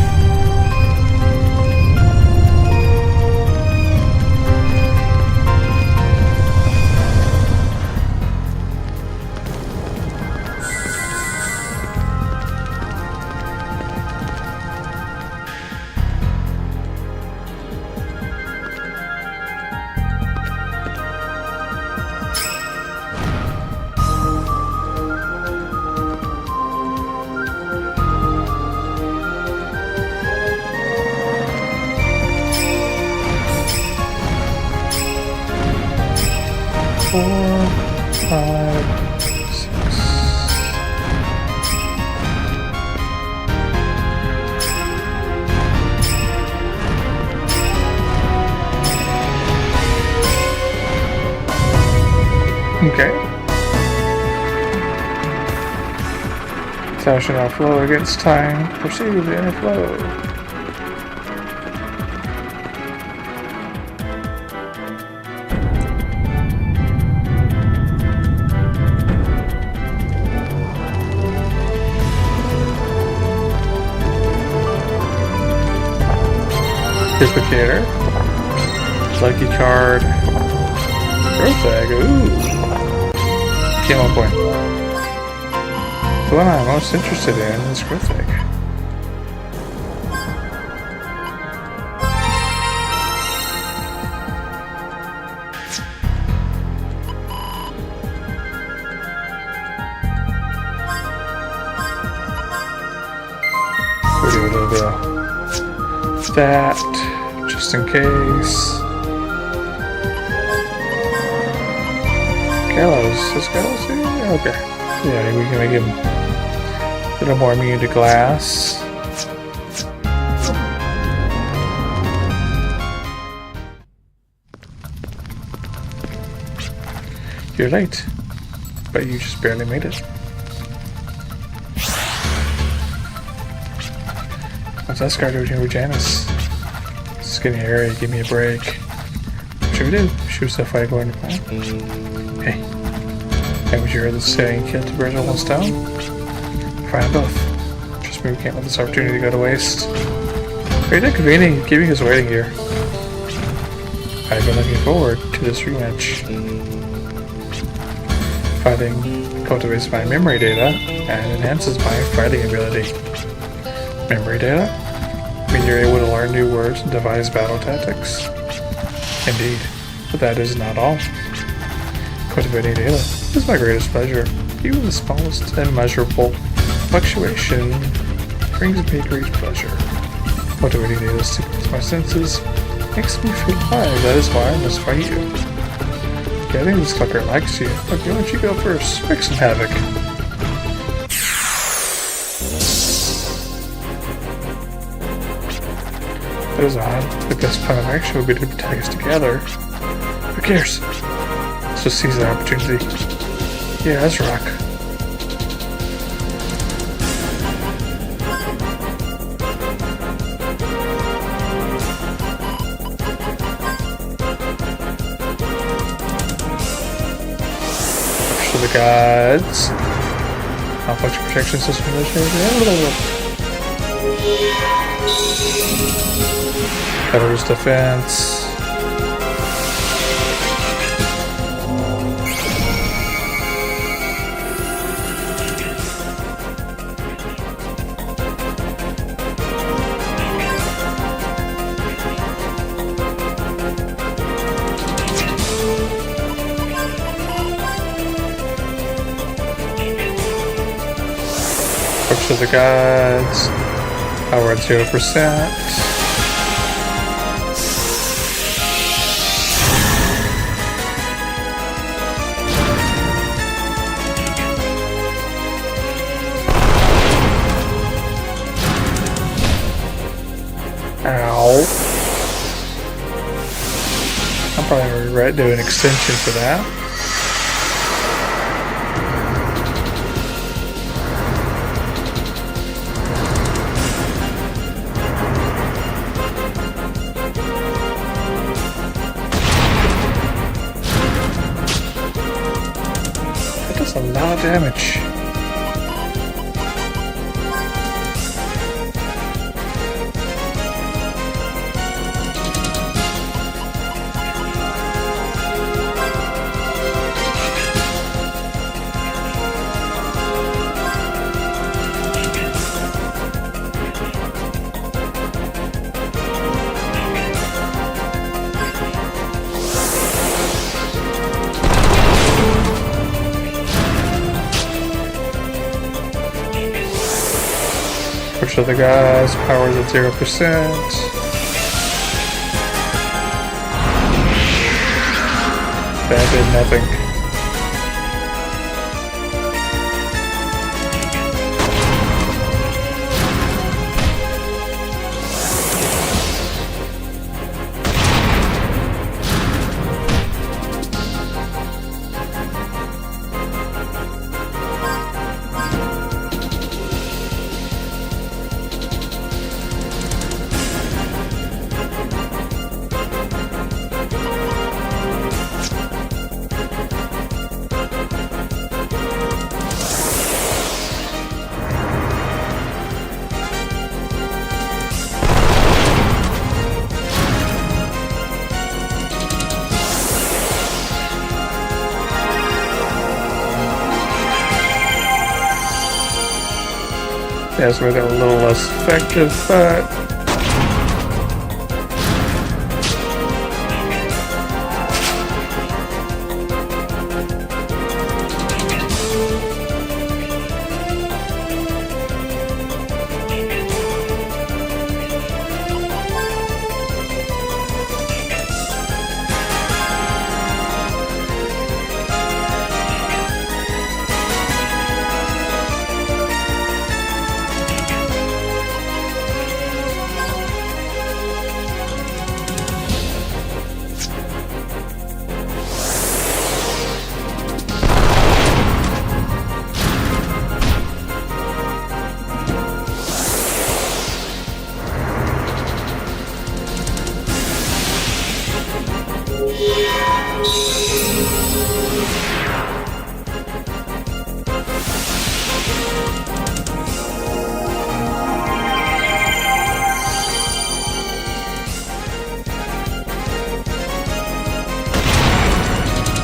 Okay. Thou shalt not flow against time. Proceed with the inner flow. Duplicator. Lucky card. Growth egg. Ooh. Game on point. The one I'm most interested in is growth egg. We'll do a little bit of that, just in case. Gallows, is Gallows here? Okay. Yeah, we can make him a little more immune to glass. You're late, but you just barely made it. What's that scar doing here with Janice? This is getting hairy, give me a break. What should we do? Should we still fight according to plan? Hey, haven't you heard the saying, kill two birds with one stone? Fine both. Trust me, we can't let this opportunity go to waste. Very inconvenient keeping us waiting here. I've been looking forward to this rematch. Fighting cultivates my memory data and enhances my fighting ability. Memory data? I mean you're able to learn new words and devise battle tactics. Indeed, but that is not all. Cultivating data is my greatest pleasure. Even the smallest immeasurable fluctuation brings me great pleasure. Cultivating data stimulates my senses, makes me feel alive. That is why I must fight you. Yeah, I think this fucker likes you. Okay, why don't you go first? Make some havoc. That is odd. The best plan of action would be to attack us together. Who cares? Let's just seize the opportunity. Yeah, let's rock. For the gods. Malfunction protection system. Covers defense. Works of the gods. Power at 0%. Ow. I'll probably regret doing an extension for that. That does a lot of damage. Push of the guys, powers at 0%. That did nothing. Yeah, it's made it a little less effective, but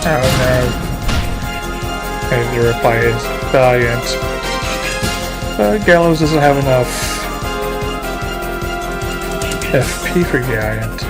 oh no. I need to reply as Valiant. Gallows doesn't have enough FP for Valiant.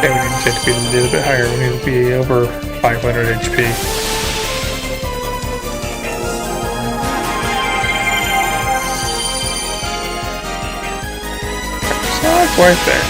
And we need it to be a little bit higher. We need to be over 500 HP. It's not quite there.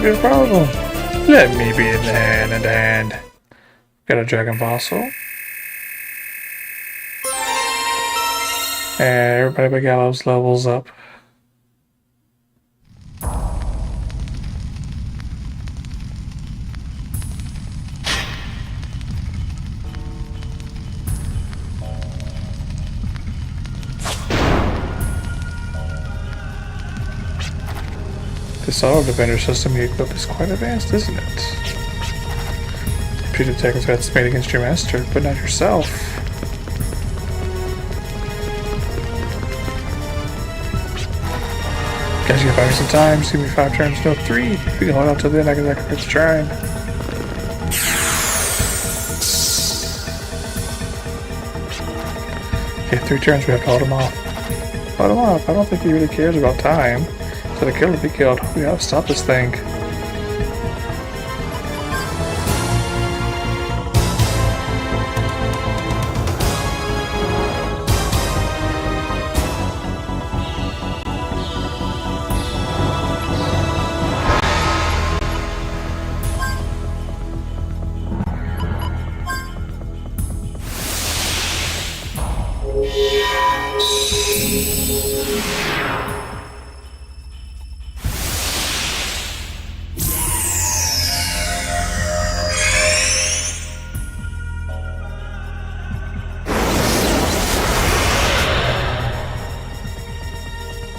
Good problem. Let me be in the hand. Got a dragon fossil. And everybody but Gallows levels up. This auto defender system you equip is quite advanced, isn't it? Repeat attack is that's made against your master, but not yourself. Guys, you got 5 some time. Give me 5 turns, no 3. If we can hold out till then, I can quit trying. Okay, 3 turns, we have to hold him off. Hold him off. I don't think he really cares about time. So the killer be killed. We gotta stop this thing.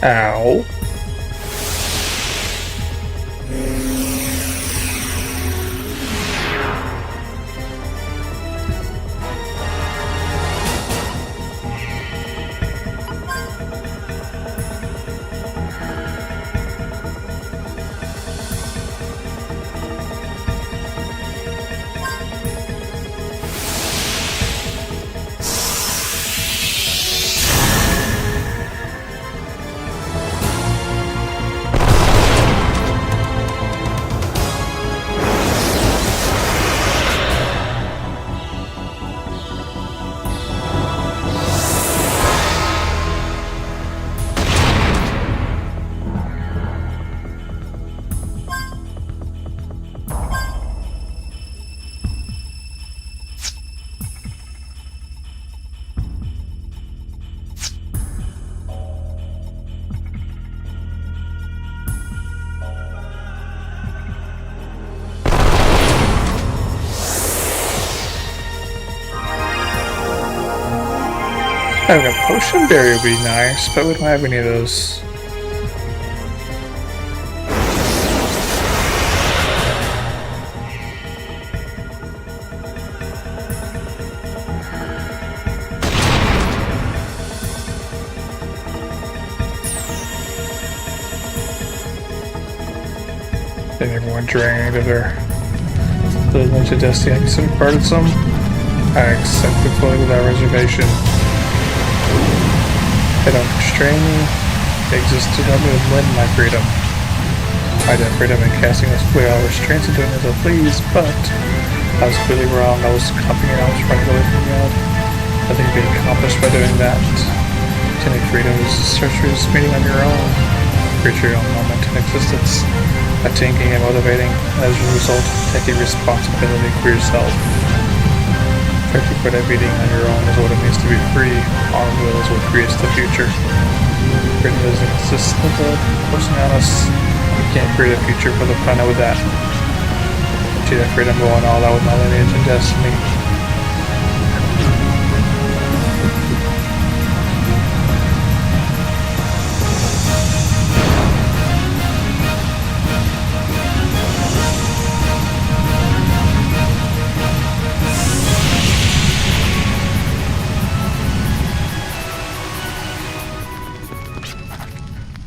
Ow. Having a potion berry would be nice, but we don't have any of those. Then everyone drained of their Village of Destiny. I consider parted some. I accept the fully without reservation. They don't constrain me. They exist to help me win my freedom. I have freedom in casting away all restraints and doing as I please, but I was clearly wrong. I was copying and I was running away from God. Nothing being accomplished by doing that. So Ultimate freedom is searchers meeting on your own. Create your own moment in existence. By thinking and motivating, as a result, taking responsibility for yourself. Searching for that meeting on your own is what it means to be free. Our will is what creates the future. Freedom is a consistent person on us. We can't create a future for the planet with that. See that freedom going all out with my lineage and destiny.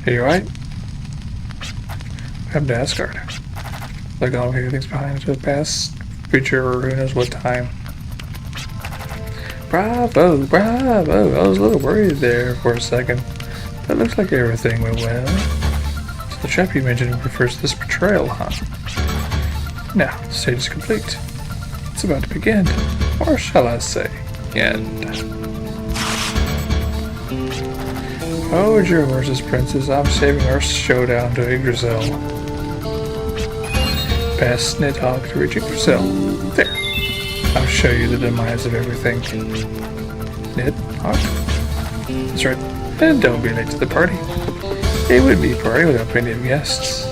Are you right? I'm Asgard. Like all here, things behind to the past, future, or who knows what time. Bravo, bravo! I was a little worried there for a second. But it looks like everything went well. So the trap you mentioned refers to this betrayal, huh? Now, the stage is complete. It's about to begin. Or shall I say, end. Hold your horses, princess. I'm saving our showdown to Yggdrasil. Past Nidhogg to reach Yggdrasil. There. I'll show you the demise of everything. Nidhogg? That's right. And don't be late to the party. It would be a party without plenty of guests.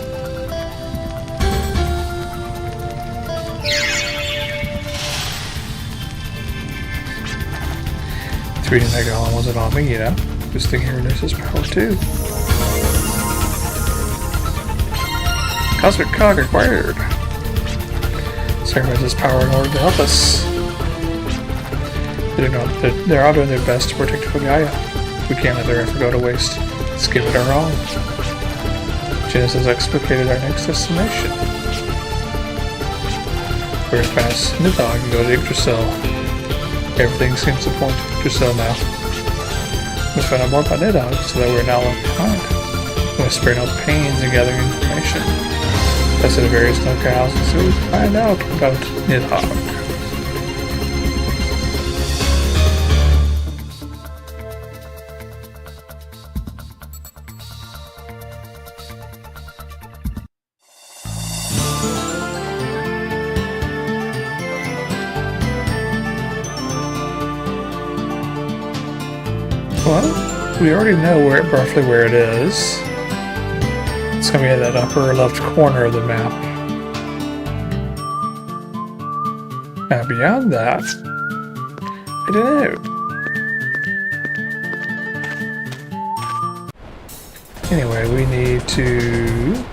Reading that golem wasn't on me, you know. This thing here reduces power too. Cosmic cog acquired. Sacrifices power in order to help us. They're all doing their best to protect Gaia. We can't let their effort go to waste. Let's give it our all. Janus has explicated our next destination. We're past Nidhogg and go to Yggdrasil. Everything seems to point to Yggdrasil now. We must find out more about Nidhogg so that we're not left behind. We must spare no pains in gathering information. Visit the various Noka houses so we can find out about Nidhogg. Well, we already know roughly where it is. It's going to be in that upper left corner of the map. Now beyond that, I don't know. Anyway, we need to...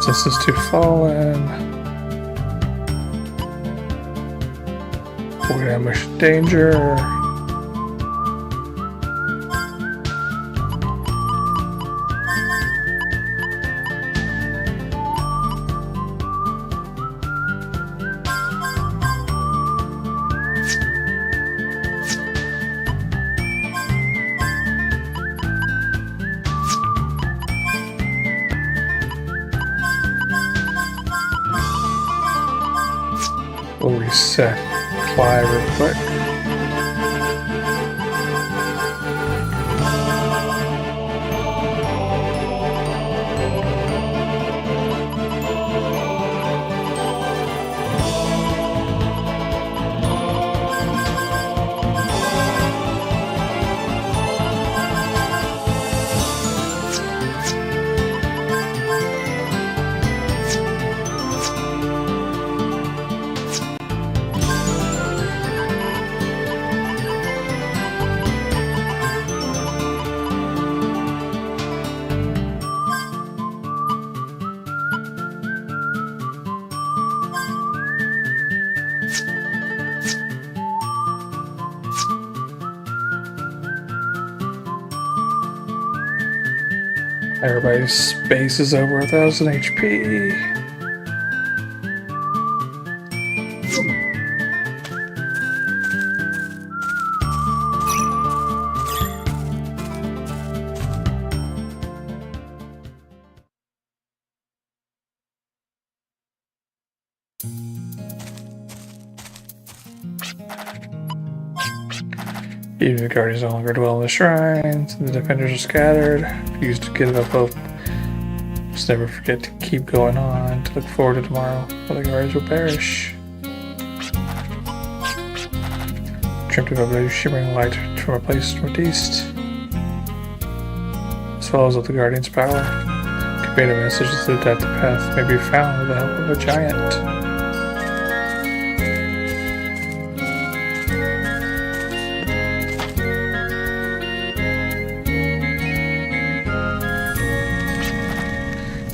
This is to fallen. Avoid ambush danger. We'll reset apply real quick. Everybody's base is over 1,000 HP. Even the guardians no longer dwell in the shrines, and the defenders are scattered. If you used to give up hope, just never forget to keep going on, to look forward to tomorrow, or the guardians will perish. Dreamt of a blue shimmering light from a place northeast. As well as of the guardian's power, conveyed a message that the path may be found with the help of a giant.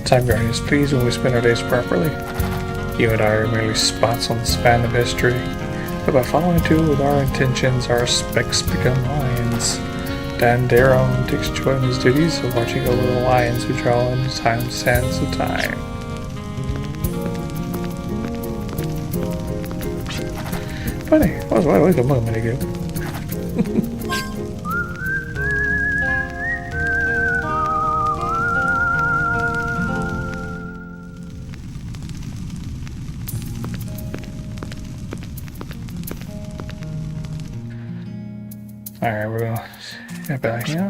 Time Guardian is pleased when we spend our days properly. You and I are merely spots on the span of history, but by following through with our intentions, our specks become lines. TheDamnCat takes joy in his duties of watching over the lines who draw in the sands of time. Funny, I was wide awake a moment ago. Alright, we're gonna get back here.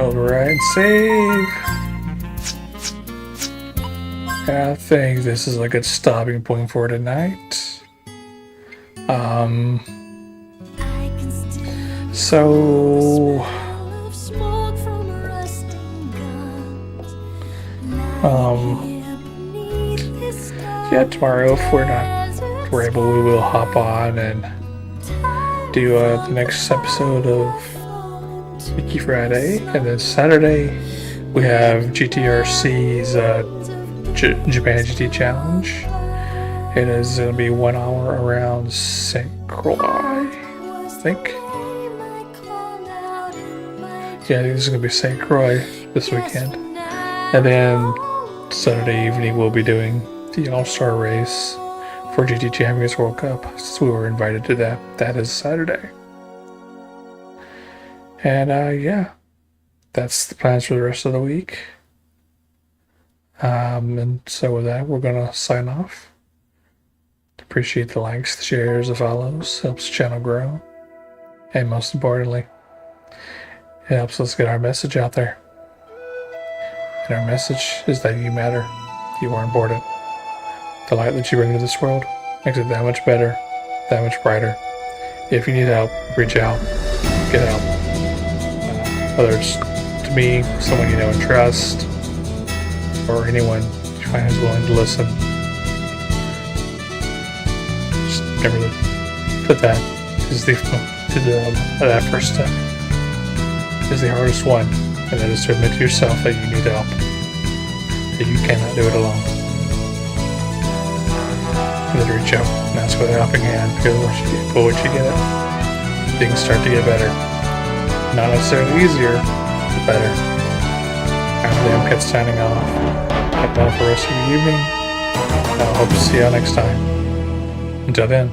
Override save. I think this is a good stopping point for tonight. So yeah, tomorrow if we're able, we will hop on and do the next episode of Wiki Friday, and then Saturday we have GTRC's Japan GT Challenge. It is going to be 1 hour around St. Croix, I think. Yeah, this is going to be St. Croix this weekend. And then Saturday evening we'll be doing the All-Star race for GT Champions World Cup, since we were invited to that. That is Saturday. And yeah, that's the plans for the rest of the week. And so with that, we're gonna sign off. Appreciate the likes, the shares, the follows, helps the channel grow, and most importantly, it helps us get our message out there. And our message is that you matter, you are important. The light that you bring to this world makes it that much better, that much brighter. If you need help, reach out, get help. Whether it's to me, someone you know and trust, or anyone you find who's willing to listen. Just remember that that is that first step is the hardest one, and that is to admit to yourself that you need help, that you cannot do it alone. And then reach out and ask for the helping hand, because once you get it, things start to get better. Not necessarily easier, but better. I'm TheDamnCat signing off. Have fun for the rest of your evening. I hope to see y'all next time. Until then.